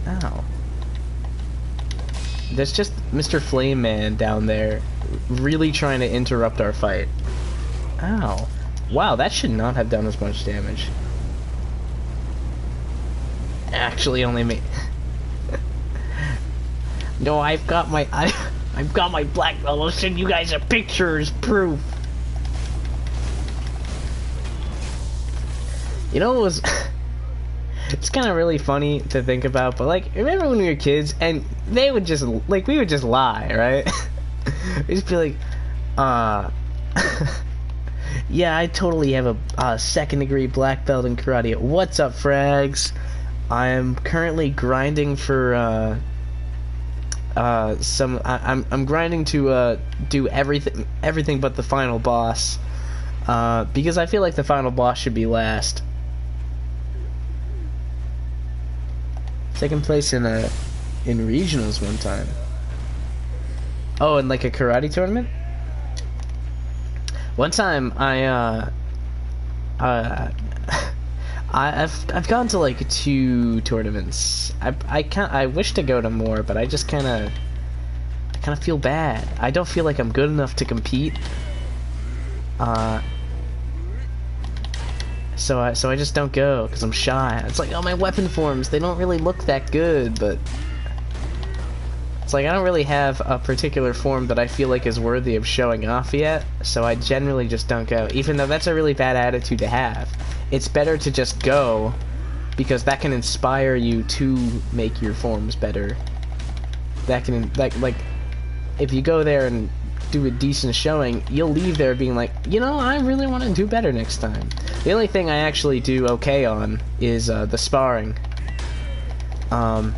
Ow. There's just Mr. Flame Man down there really trying to interrupt our fight. Ow. Wow, that should not have done as much damage. Actually only me. No, I've got my black belt. I'll send you guys a picture as proof. You know what was it's kind of really funny to think about, but like, remember when we were kids and they would just, like, we would just lie, right? We'd just be like, yeah, I totally have a second-degree black belt in karate. What's up, frags? I am currently grinding for, I'm grinding to, do everything but the final boss, because I feel like the final boss should be last. Second place in regionals one time. Oh, in like a karate tournament? One time I've gone to like 2 tournaments. I wish to go to more, but I just kind of feel bad. I don't feel like I'm good enough to compete. So I just don't go because I'm shy. It's like, oh, my weapon forms, they don't really look that good, but it's like I don't really have a particular form that I feel like is worthy of showing off yet, so I generally just don't go, even though that's a really bad attitude to have. It's better to just go because that can inspire you to make your forms better. That can, like, if you go there and do a decent showing, you'll leave there being like, you know, I really want to do better next time. The only thing I actually do okay on is the sparring. I'm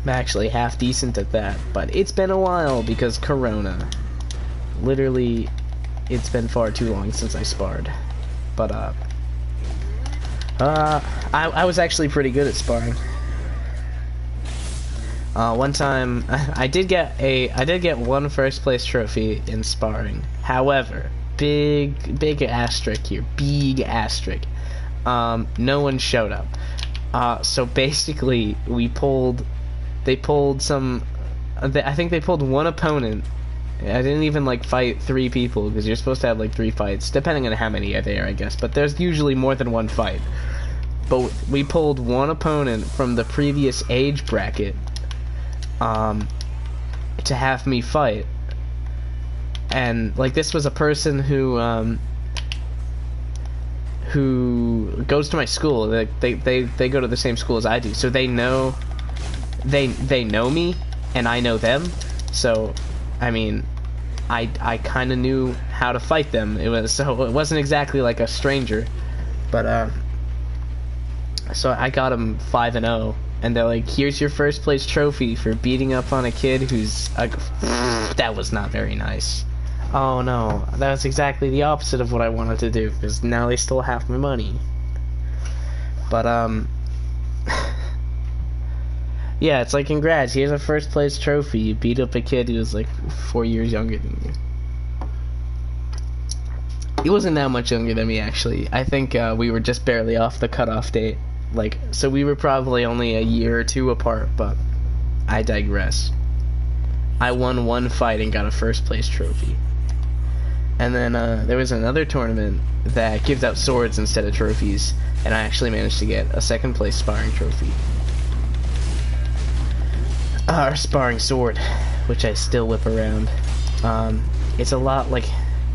actually half decent at that, but it's been a while because Corona. Literally, it's been far too long since I sparred. But I was actually pretty good at sparring. One time, I did get one first place trophy in sparring. However, big asterisk here, big asterisk. No one showed up. So basically, they pulled some. I think they pulled one opponent. I didn't even like fight 3 people because you're supposed to have like 3 fights, depending on how many are there, I guess. But there's usually more than one fight. But we pulled one opponent from the previous age bracket. To have me fight, and like this was a person who goes to my school. They go to the same school as I do, so they know me, and I know them. So, I mean, I kind of knew how to fight them. It wasn't exactly like a stranger, but so I got him 5-0. And they're like, here's your first place trophy for beating up on a kid who's... that was not very nice. Oh no, that was exactly the opposite of what I wanted to do, because now they stole half my money. But, yeah, it's like, congrats, here's a first place trophy. You beat up a kid who was like 4 years younger than you. He wasn't that much younger than me, actually. I think we were just barely off the cutoff date. Like, so we were probably only a year or 2 apart, but I digress. I won 1 fight and got a first place trophy. And then there was another tournament that gives out swords instead of trophies, and I actually managed to get a 2nd place sparring trophy. Or sparring sword, which I still whip around. It's a lot like...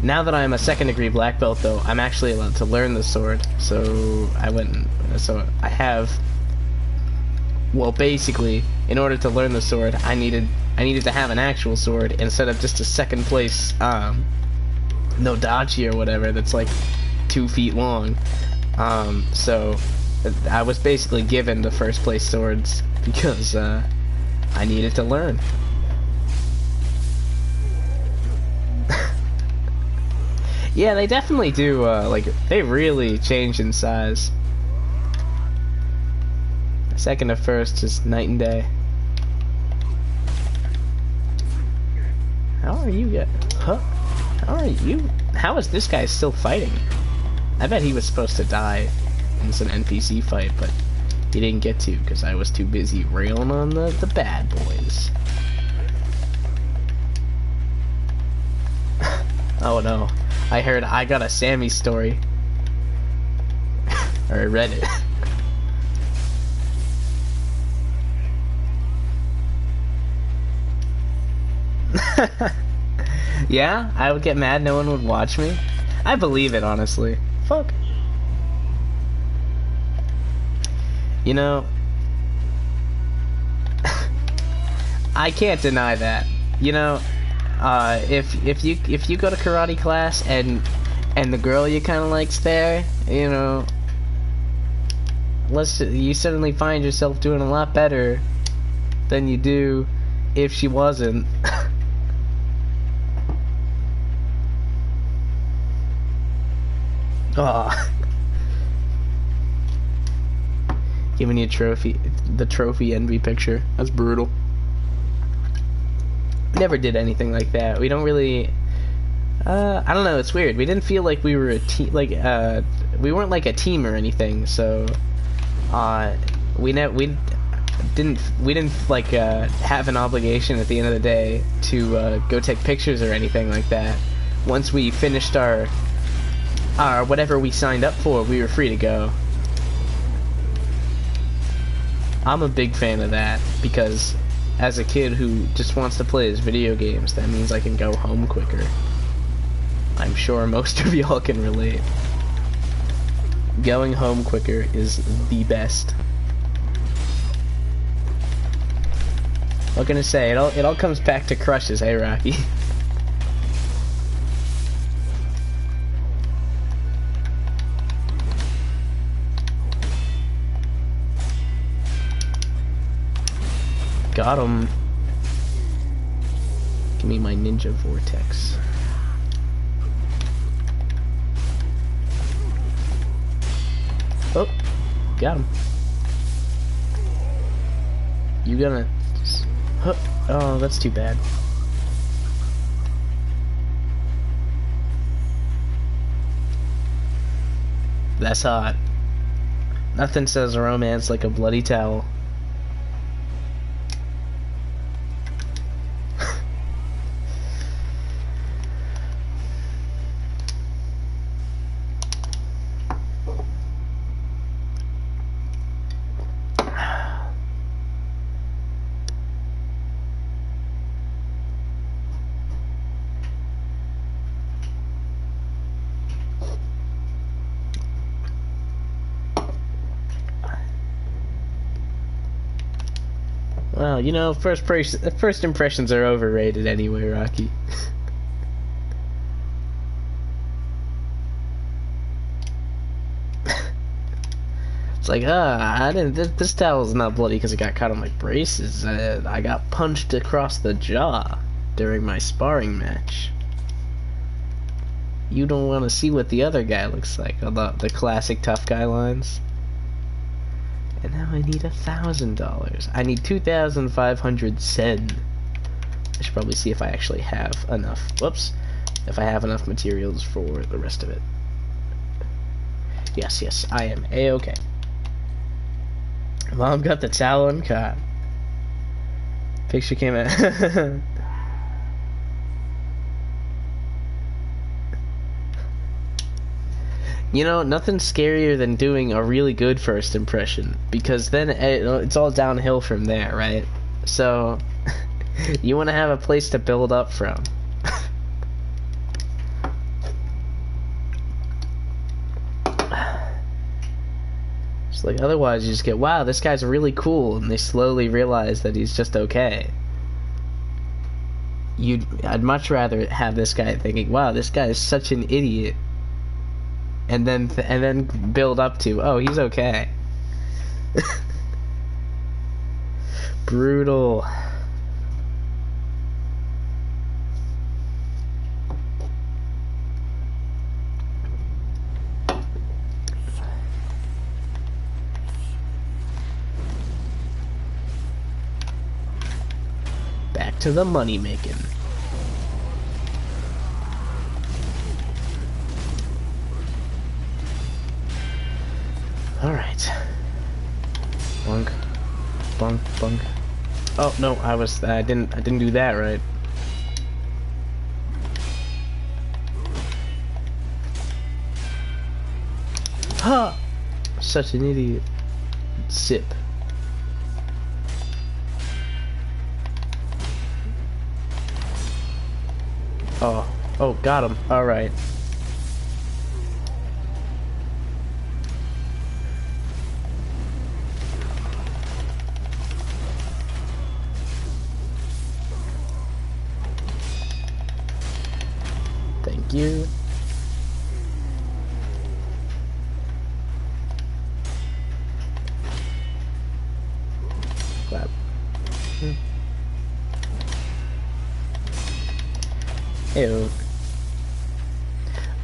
Now that I'm a 2nd degree black belt, though, I'm actually allowed to learn the sword, so I have... Well, basically, in order to learn the sword, I needed to have an actual sword instead of just a 2nd place, no dachi or whatever that's like 2 feet long. So I was basically given the first place swords because I needed to learn. Yeah, they definitely do, like, they really change in size. 2nd to 1st is night and day. How are you how is this guy still fighting? I bet he was supposed to die in some NPC fight, but he didn't get to, because I was too busy railing on the bad boys. Oh no. I heard I got a Sammy story. Or I read it. Yeah? I would get mad no one would watch me? I believe it, honestly. Fuck. You know... I can't deny that. You know... if you go to karate class and the girl you kind of like's there, you know, you suddenly find yourself doing a lot better than you do if she wasn't. Aw. Giving you a trophy, the trophy envy picture. That's brutal. Never did anything like that. We don't really... I don't know, it's weird. We didn't feel like we were a team, like, we weren't like a team or anything, so... we didn't like, have an obligation at the end of the day to, go take pictures or anything like that. Once we finished our whatever we signed up for, we were free to go. I'm a big fan of that, because... as a kid who just wants to play his video games, that means I can go home quicker. I'm sure most of y'all can relate. going home quicker is the best. What can I say? It all comes back to crushes, hey Rocky? Got him. Give me my ninja vortex. Oh, got him. You gonna... Huh. Oh, that's too bad. That's hot. Nothing says romance like a bloody towel. Well, you know, first impressions are overrated anyway, Rocky. It's like, I didn't. This towel's not bloody because it got caught on my braces. I got punched across the jaw during my sparring match. You don't want to see what the other guy looks like. The classic tough guy lines. And now I need $1,000. I need 2,500 sen. I should probably see if I actually have enough. Whoops. If I have enough materials for the rest of it. Yes, I am A-okay. Mom got the towel and caught. Picture came out. You know, nothing's scarier than doing a really good first impression, because then it's all downhill from there, right? So, you want to have a place to build up from. It's like, otherwise you just get, wow, this guy's really cool, and they slowly realize that he's just okay. I'd much rather have this guy thinking, wow, this guy is such an idiot. And then build up to, oh, he's okay. Brutal. Back to the money making. Alright. Bunk. Bunk, bunk. Oh no, I didn't do that right. Ha! Such an idiot. Sip. Oh, got him. Alright. Thank you. Clap. Ew.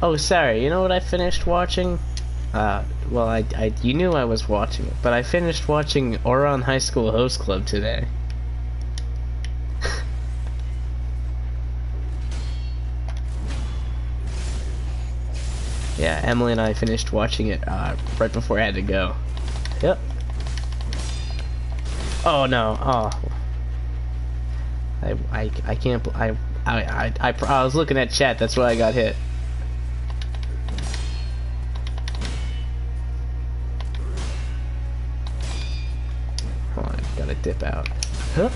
Oh, sorry. You know what I finished watching? Well, you knew I was watching it, but I finished watching Oron High School Host Club today. Yeah, Emily and I finished watching it right before I had to go. Yep. Oh no. Oh. I can't. I was looking at chat. That's why I got hit. Hold on, gotta dip out. Huh?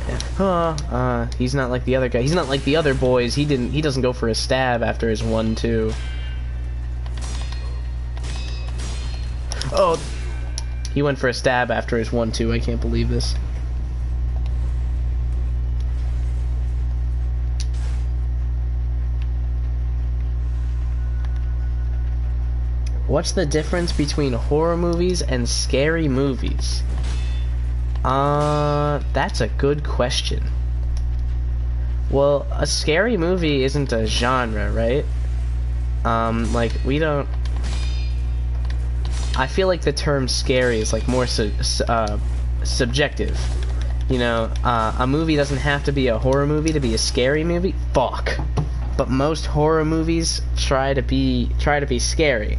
Yeah. He's not like the other guy. He's not like the other boys. He doesn't go for a stab after his 1-2. Oh, he went for a stab after his 1-2. I can't believe this. What's the difference between horror movies and scary movies? That's a good question. Well, a scary movie isn't a genre, right? Like, we don't... I feel like the term scary is, like, more subjective. You know, a movie doesn't have to be a horror movie to be a scary movie. Fuck. But most horror movies try to be scary.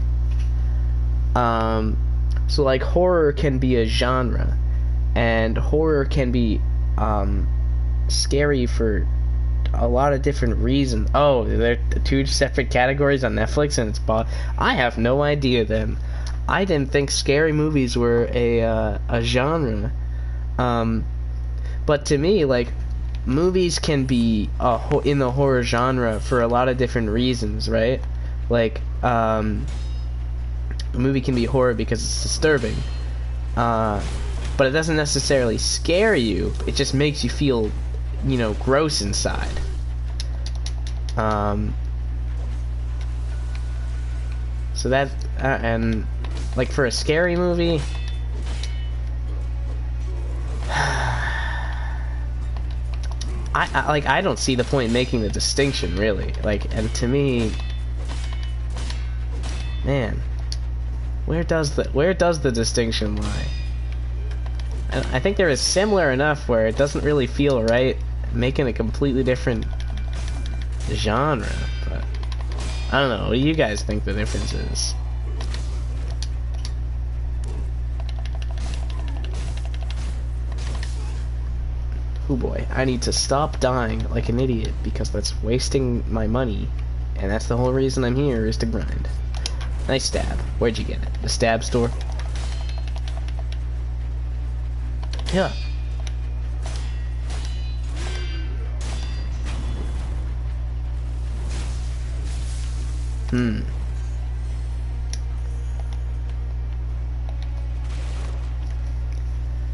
So, like, horror can be a genre. And horror can be scary for a lot of different reasons. Oh, they're two separate categories on Netflix, and it's I have no idea then. I didn't think scary movies were a genre. But to me, like, movies can be in the horror genre for a lot of different reasons, right? Like, a movie can be horror because it's disturbing. But it doesn't necessarily scare you. It just makes you feel, you know, gross inside. So that, and like for a scary movie, I don't see the point in making the distinction, really. Like, and to me, man, where does the distinction lie? I think there is similar enough where it doesn't really feel right making a completely different genre, but I don't know. What do you guys think the difference is? Oh boy, I need to stop dying like an idiot because that's wasting my money, and that's the whole reason I'm here, is to grind. Nice stab. Where'd you get it? The stab store? Yeah.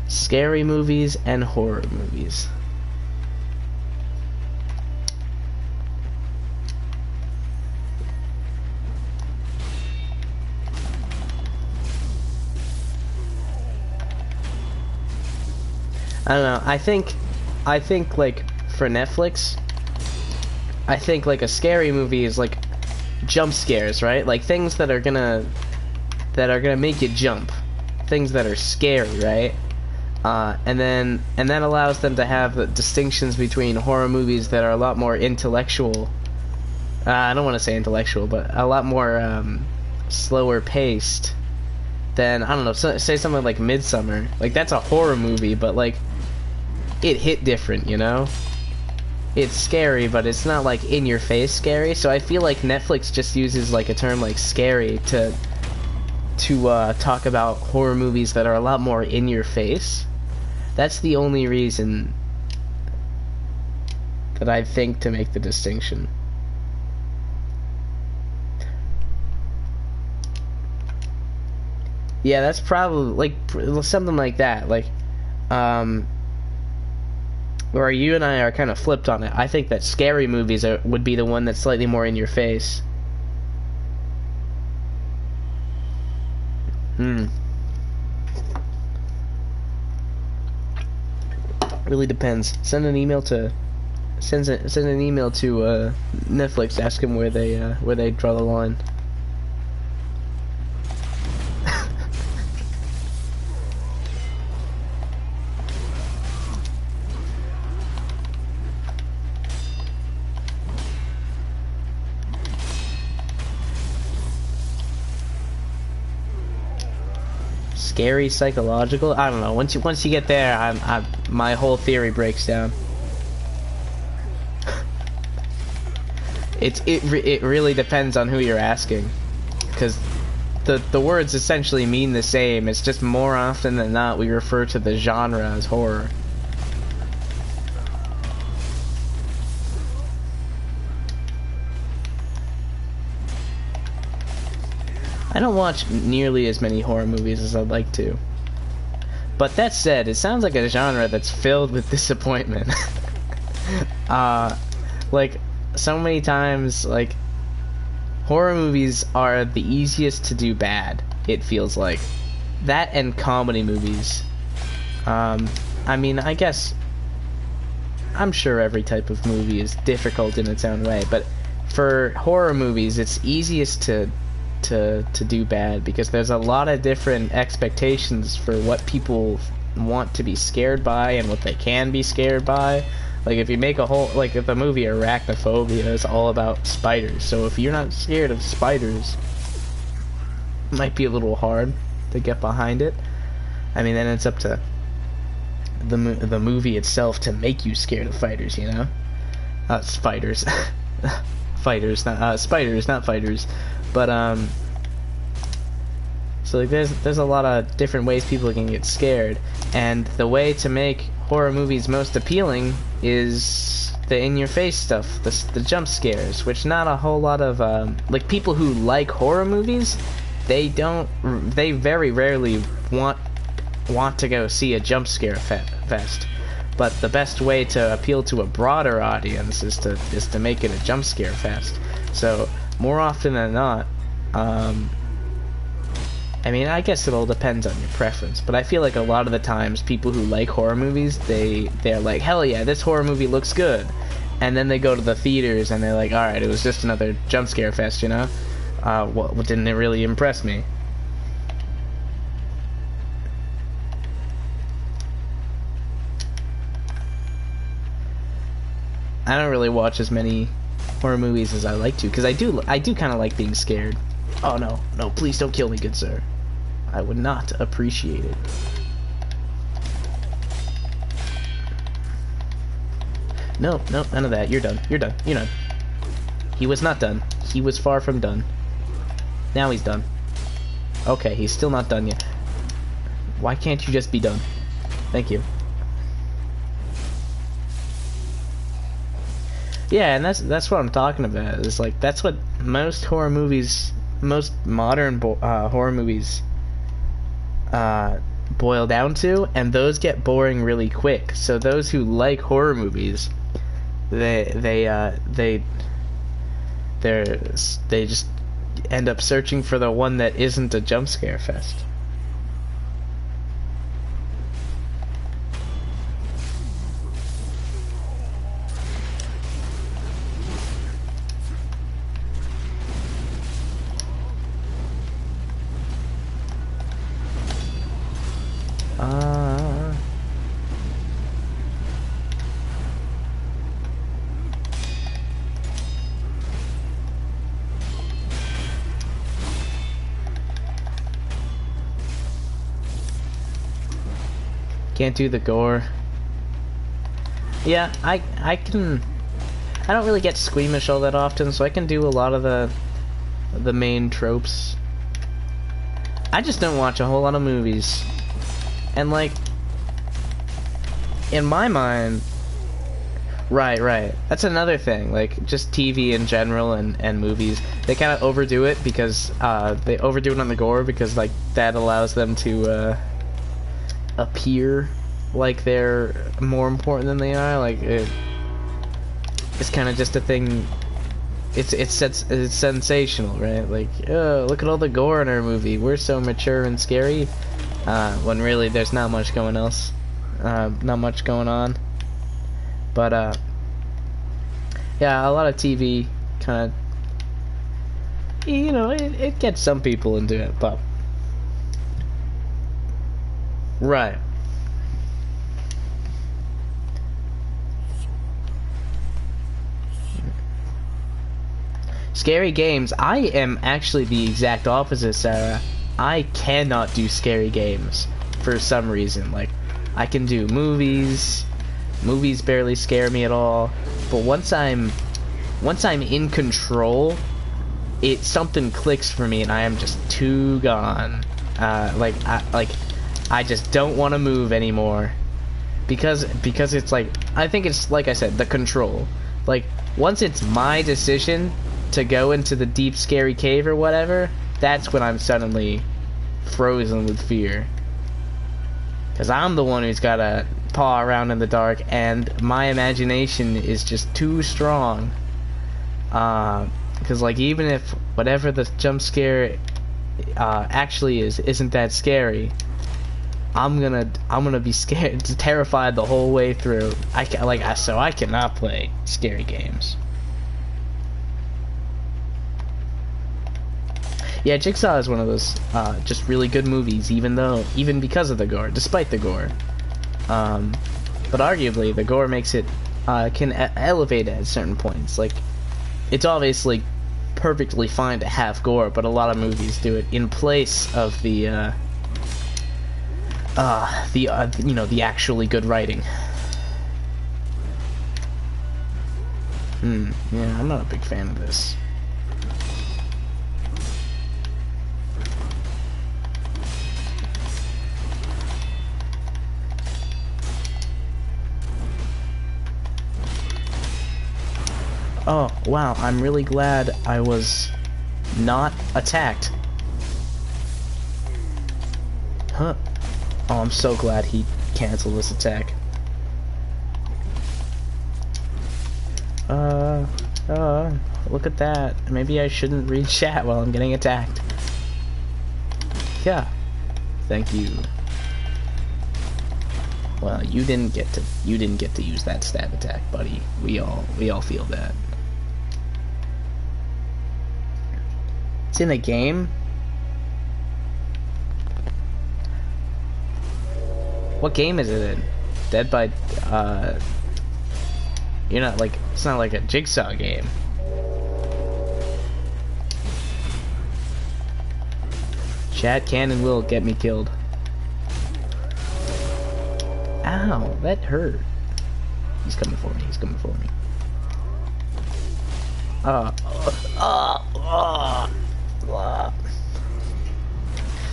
Scary movies and horror movies. I don't know. I think like for Netflix, I think like a scary movie is like jump scares, right? Like things that are gonna make you jump, things that are scary, right? And that allows them to have the distinctions between horror movies that are a lot more intellectual. I don't want to say intellectual, but a lot more slower paced than, I don't know, say something like Midsummer. Like, that's a horror movie, but like it hit different, you know? It's scary, but it's not like in your face scary. So I feel like Netflix just uses like a term like scary to talk about horror movies that are a lot more in your face. That's the only reason that I think to make the distinction. Yeah, that's probably like something like that. Like, where you and I are kind of flipped on it. I think that scary movies would be the one that's slightly more in your face. Really depends. Send an email to Netflix. Ask them where they draw the line. Scary psychological? I don't know. Once you get there, my whole theory breaks down. It really depends on who you're asking, because the words essentially mean the same. It's just more often than not we refer to the genre as horror. I don't watch nearly as many horror movies as I'd like to. But that said, it sounds like a genre that's filled with disappointment. Like, so many times, like, horror movies are the easiest to do bad, it feels like. That and comedy movies. I mean, I guess, I'm sure every type of movie is difficult in its own way, but for horror movies, it's easiest to do bad because there's a lot of different expectations for what people want to be scared by and what they can be scared by. Like, if you make a whole, like, if the movie Arachnophobia is all about spiders, so if you're not scared of spiders, it might be a little hard to get behind it. I mean, then it's up to the movie itself to make you scared of fighters, you know? Spiders. Fighters, not, spiders, not fighters. But, so, like, there's a lot of different ways people can get scared, and the way to make horror movies most appealing is the in-your-face stuff, the jump scares, which not a whole lot of, like, people who like horror movies, they very rarely want to go see a jump scare fest. But the best way to appeal to a broader audience is to make it a jump scare fest. So, more often than not, I mean, I guess it all depends on your preference, but I feel like a lot of the times people who like horror movies, they're like, hell yeah, this horror movie looks good. And then they go to the theaters and they're like, alright, it was just another jump scare fest, you know? What didn't it really impress me? I don't really watch as many horror movies as I like to, because I do kind of like being scared. Oh no, please don't kill me, good sir. I would not appreciate it. No, none of that. You're done. You're done. He was not done. He was far from done. Now he's done. Okay, he's still not done yet. Why can't you just be done? Thank you. Yeah, and that's what I'm talking about. It's like, that's what most horror movies, most modern horror movies boil down to, and those get boring really quick. So those who like horror movies, they just end up searching for the one that isn't a jump scare fest. Can't do the gore. Yeah, I don't really get squeamish all that often, so I can do a lot of the main tropes. I just don't watch a whole lot of movies. And like, in my mind, right, that's another thing, like, just TV in general and movies, they kind of overdo it because, they overdo it on the gore because, like, that allows them to, appear like they're more important than they are. Like, it's kind of just a thing. It's sensational, right? Like, oh, look at all the gore in our movie. We're so mature and scary. When really there's not much going on. But yeah, a lot of TV kind of, you know, it gets some people into it, but right. Scary games. I am actually the exact opposite, Sarah. I cannot do scary games for some reason. Like, I can do movies. Movies barely scare me at all. But once I'm in control, something clicks for me and I am just too gone. I just don't want to move anymore because it's like, I think it's like I said, the control. Like, once it's my decision to go into the deep scary cave or whatever, that's when I'm suddenly frozen with fear. Because I'm the one who's gotta paw around in the dark, and my imagination is just too strong. Because like, even if whatever the jump scare actually isn't that scary, I'm gonna be scared, terrified the whole way through. So I cannot play scary games. Yeah, Jigsaw is one of those just really good movies, even because of the gore, despite the gore. But arguably, the gore makes it can elevate at certain points. Like, it's obviously perfectly fine to have gore, but a lot of movies do it in place of the the actually good writing. Yeah, I'm not a big fan of this. Oh, wow, I'm really glad I was not attacked. Huh. Oh, I'm so glad he canceled this attack. Look at that. Maybe I shouldn't read chat while I'm getting attacked. Yeah. Thank you. Well, you didn't get to use that stab attack, buddy. We all feel that. It's in a game? What game is it in? Dead by, you're not like, it's not like a Jigsaw game. Chat can and will get me killed. Ow, that hurt. He's coming for me, he's coming for me.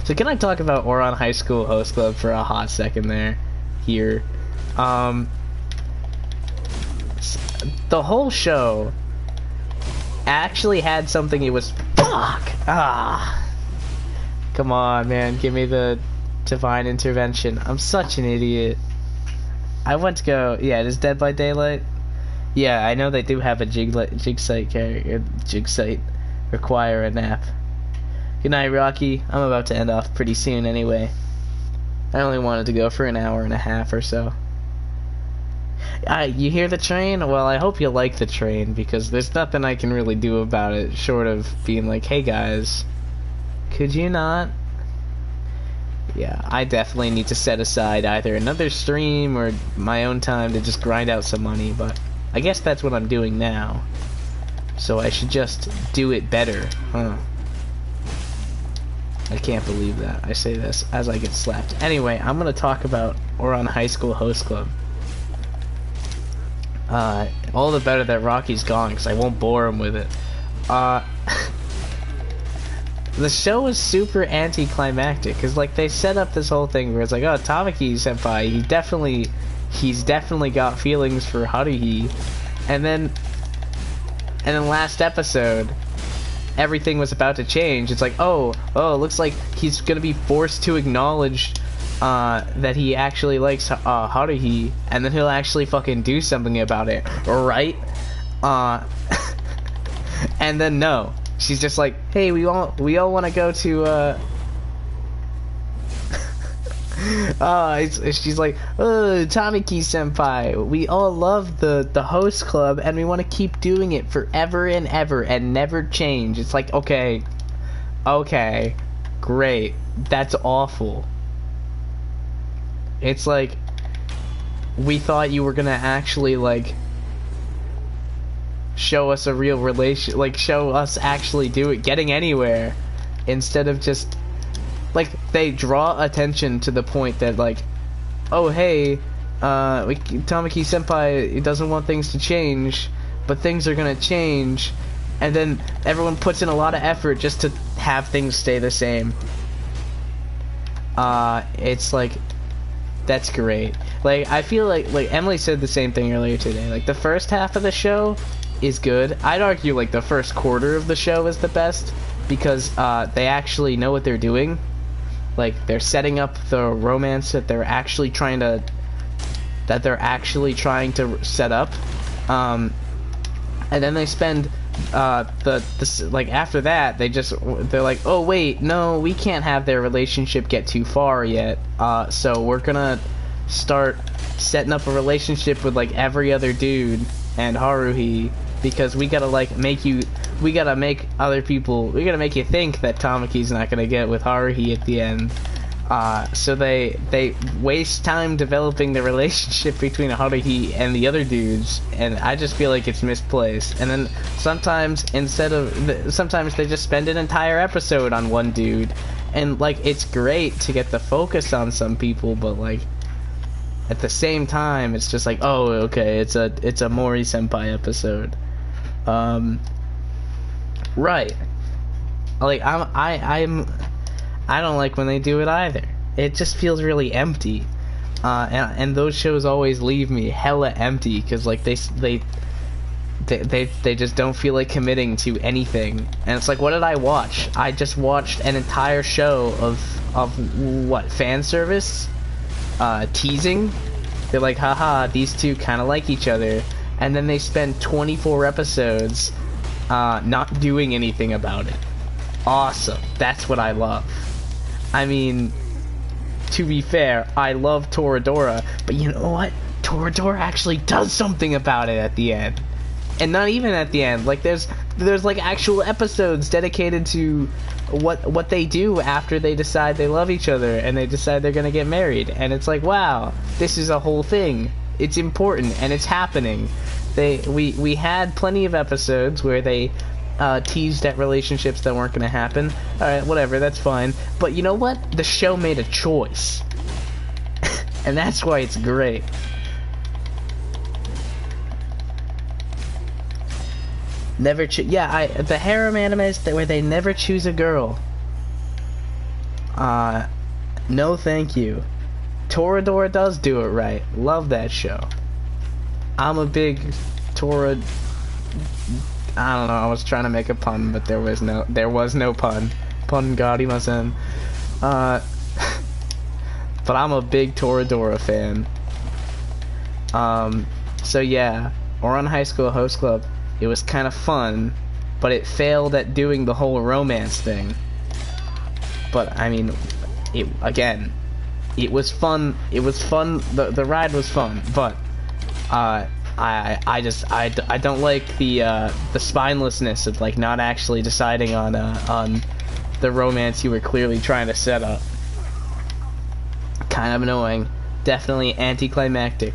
So can I talk about Ouran High School Host Club for a hot second there? Here. The whole show actually had something it was... Fuck! Come on, man. Give me the divine intervention. I'm such an idiot. I went to go... Yeah, it is Dead by Daylight. Yeah, I know they do have a jig site require a nap. Good night, Rocky. I'm about to end off pretty soon anyway. I only wanted to go for an hour and a half or so. You hear the train? Well, I hope you like the train, because there's nothing I can really do about it, short of being like, hey guys, could you not? Yeah, I definitely need to set aside either another stream or my own time to just grind out some money, but I guess that's what I'm doing now. So I should just do it better, huh? I can't believe that. I say this as I get slapped. Anyway, I'm gonna talk about Ouran High School Host Club. All the better that Rocky's gone, because I won't bore him with it. The show is super anticlimactic, because like they set up this whole thing where it's like, oh, Tamaki senpai, he's definitely got feelings for Haruhi, and then last episode, everything was about to change. It's like, oh, looks like he's gonna be forced to acknowledge that he actually likes Haruhi, and then he'll actually fucking do something about it, right? And then no, she's just like, hey, we all want to go to she's like, oh, Tamaki senpai, we all love the host club and we want to keep doing it forever and ever and never change. It's like, okay, great, that's awful. It's like, we thought you were gonna actually like show us a real relation, like show us actually getting anywhere, instead of just like, they draw attention to the point that like, oh hey, Tamaki senpai doesn't want things to change, but things are gonna change, and then everyone puts in a lot of effort just to have things stay the same. It's like, that's great. Like, I feel like Emily said the same thing earlier today. Like, the first half of the show is good. I'd argue like the first quarter of the show is the best because they actually know what they're doing. Like they're setting up the romance that they're actually trying to set up, and then they spend like after that they're like, oh wait, no, we can't have their relationship get too far yet, so we're gonna start setting up a relationship with like every other dude and Haruhi, because we gotta like make you think that Tamaki's not gonna get with Haruhi at the end. So they waste time developing the relationship between Haruhi and the other dudes, and I just feel like it's misplaced. And then sometimes they just spend an entire episode on one dude, and like it's great to get the focus on some people, but like at the same time it's just like, oh okay, it's a Mori senpai episode. Right. Like I don't like when they do it either. It just feels really empty, and those shows always leave me hella empty because like they just don't feel like committing to anything. And it's like, what did I watch? I just watched an entire show of what, fan service, teasing. They're like, haha, these two kind of like each other, and then they spend 24 episodes not doing anything about it. Awesome. That's what I love. I mean, to be fair, I love Toradora, but you know what? Toradora actually does something about it at the end. And not even at the end. Like there's like actual episodes dedicated to what they do after they decide they love each other and they decide they're gonna get married. And it's like, wow, this is a whole thing. It's important and it's happening. We had plenty of episodes where they teased at relationships that weren't going to happen. Alright, whatever, that's fine. But you know what? The show made a choice. And that's why it's great. The harem animes where they never choose a girl. No thank you. Toradora does do it right. Love that show. I'm a big I don't know, I was trying to make a pun, but there was no pun. Pun garimasen. But I'm a big Toradora fan. So yeah, Ouran High School Host Club, it was kind of fun, but it failed at doing the whole romance thing. But I mean, it was fun. It was fun. The ride was fun, but I don't like the spinelessness of like not actually deciding on the romance you were clearly trying to set up. Kind of annoying. Definitely anticlimactic.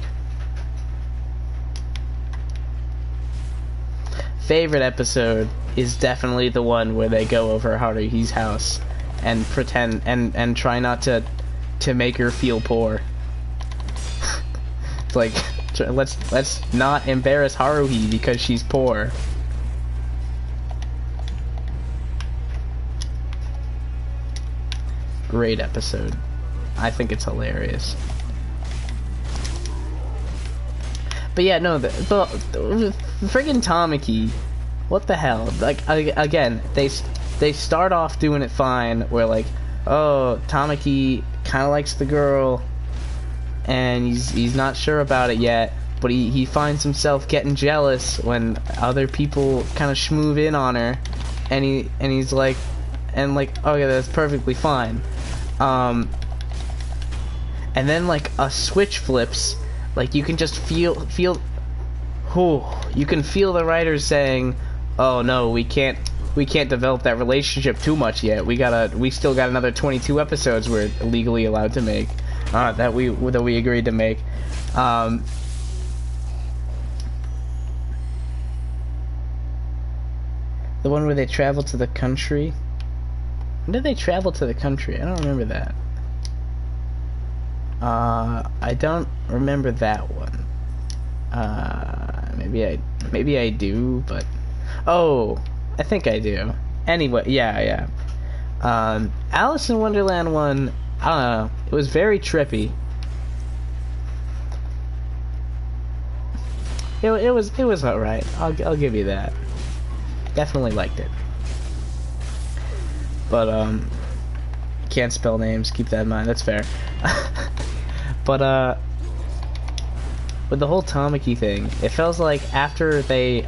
Favorite episode is definitely the one where they go over Haruhi's house and pretend and try not to make her feel poor. It's like, let's not embarrass Haruhi because she's poor. Great episode. I think it's hilarious. But yeah, no, the friggin' Tamaki, what the hell? Like, again, they start off doing it fine, where like, oh, Tamaki kind of likes the girl, and he's not sure about it yet, but he finds himself getting jealous when other people kind of schmoove in on her, and he's like, okay, that's perfectly fine. And then like a switch flips. Like you can just feel you can feel the writers saying, "Oh no, we can't develop that relationship too much yet. We still got another 22 episodes we're legally allowed to make, that we agreed to make." The one where they travel to the country. When did they travel to the country? I don't remember that. I don't remember that one. Maybe I do, but oh, I think I do. Anyway, yeah. Alice in Wonderland one, I don't know. It was very trippy. it was alright. I'll give you that. Definitely liked it. But can't spell names. Keep that in mind. That's fair. But with the whole Tamaki thing, it feels like after they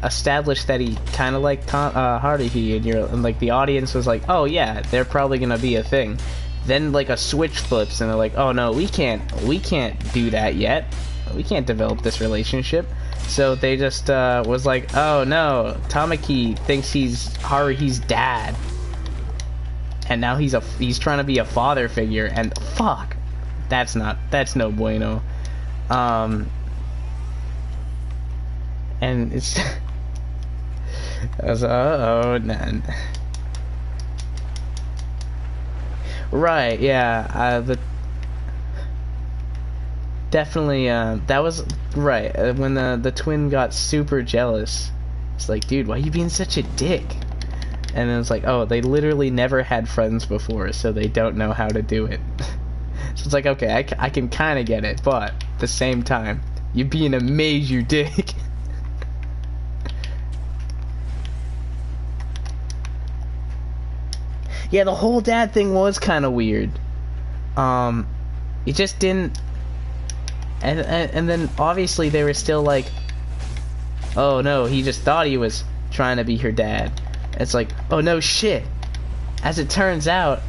established that he kind of liked Haruhi, and like the audience was like, oh yeah, they're probably gonna be a thing. Then like a switch flips and they're like, oh no, we can't do that yet. We can't develop this relationship. So they just was like, oh no, Tamaki thinks he's Haruhi's dad, and now he's trying to be a father figure, and fuck, that's no bueno. And it's I was oh man. Right, yeah, definitely, that was, right, when the twin got super jealous. It's like, dude, why are you being such a dick? And then it's like, oh, they literally never had friends before, so they don't know how to do it. So it's like, okay, I can kind of get it, but at the same time, you're being a major dick. Yeah, the whole dad thing was kind of weird. It just didn't... And then, obviously, they were still like, oh no, he just thought he was trying to be her dad. It's like, oh no shit. As it turns out,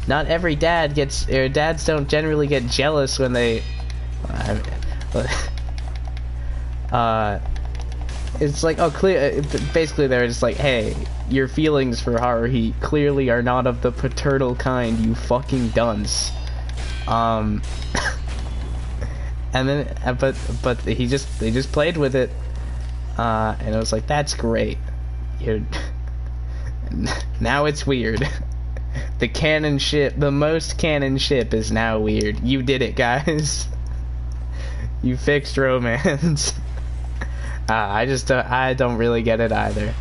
not every dad gets... or dads don't generally get jealous when they... it's like, oh, clear. Basically, they're just like, hey, your feelings for Haruhi clearly are not of the paternal kind, you fucking dunce. And then, but they just played with it, and it was like, that's great. Now it's weird. The most canon ship is now weird. You did it, guys. You fixed romance. I don't really get it either.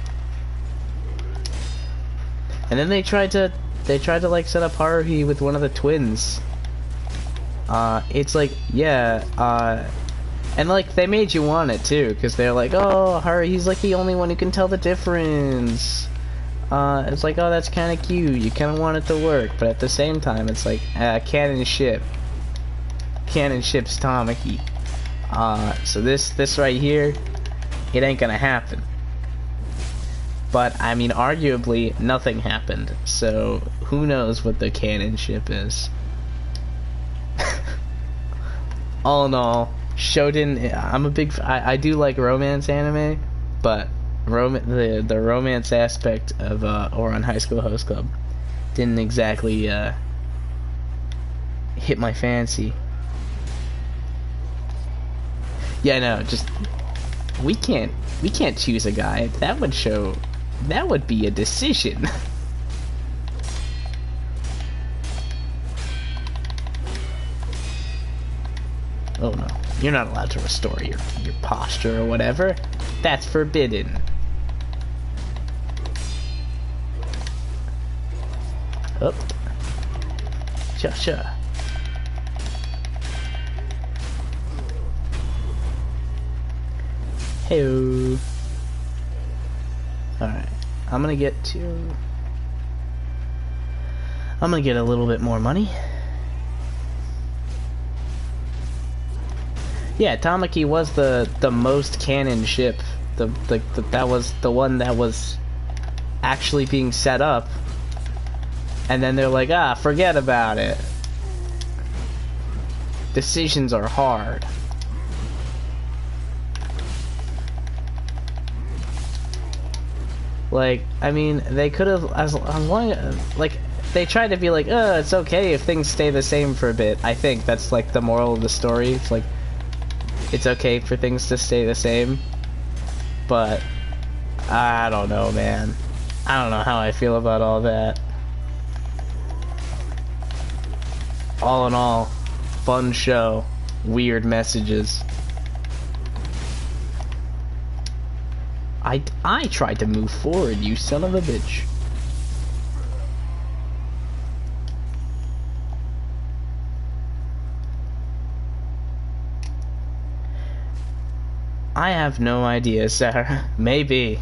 And then they tried to like set up Haruhi with one of the twins. It's like, yeah, and like they made you want it too, because they're like, oh, Haruhi's like the only one who can tell the difference. It's like, oh, that's kind of cute. You kind of want it to work, but at the same time, it's like, canon ship's Tamaki. So this right here, it ain't gonna happen. But, I mean, arguably, nothing happened. So, who knows what the canon ship is. All in all, Shonen, I'm a big... I do like romance anime, but the romance aspect of Ouran High School Host Club didn't exactly hit my fancy. Yeah, no, just... We can't choose a guy. That would be a decision. Oh no, you're not allowed to restore your posture or whatever. That's forbidden. Oh. Sure. Hey-o. Alright, I'm gonna get a little bit more money. Yeah, Tamaki was the most canon ship. That was the one that was actually being set up. And then they're like, forget about it. Decisions are hard. Like, I mean, they could have, as long as, like, they tried to be like, it's okay if things stay the same for a bit. I think that's, like, the moral of the story. It's like, it's okay for things to stay the same. But, I don't know, man. I don't know how I feel about all that. All in all, fun show. Weird messages. I tried to move forward, you son of a bitch. I have no idea, sir. Maybe.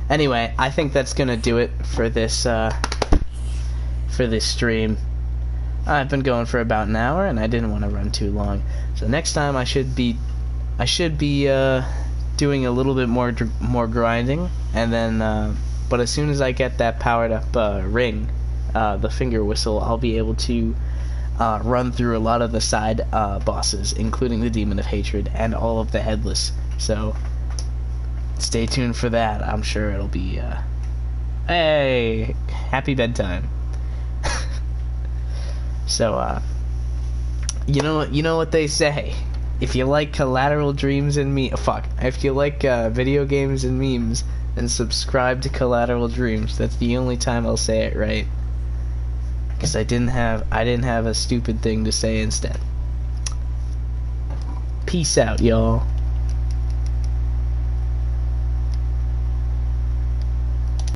Anyway, I think that's gonna do it for this stream. I've been going for about an hour, and I didn't want to run too long. So next time I should be doing a little bit more grinding, and then but as soon as I get that powered up ring, the finger whistle, I'll be able to run through a lot of the side bosses, including the Demon of Hatred and all of the Headless. So stay tuned for that. I'm sure it'll be hey, happy bedtime. So you know what they say. If you like collateral dreams and if you like video games and memes, then subscribe to Collateral Dreams. That's the only time I'll say it right. Because I didn't have a stupid thing to say instead. Peace out, y'all.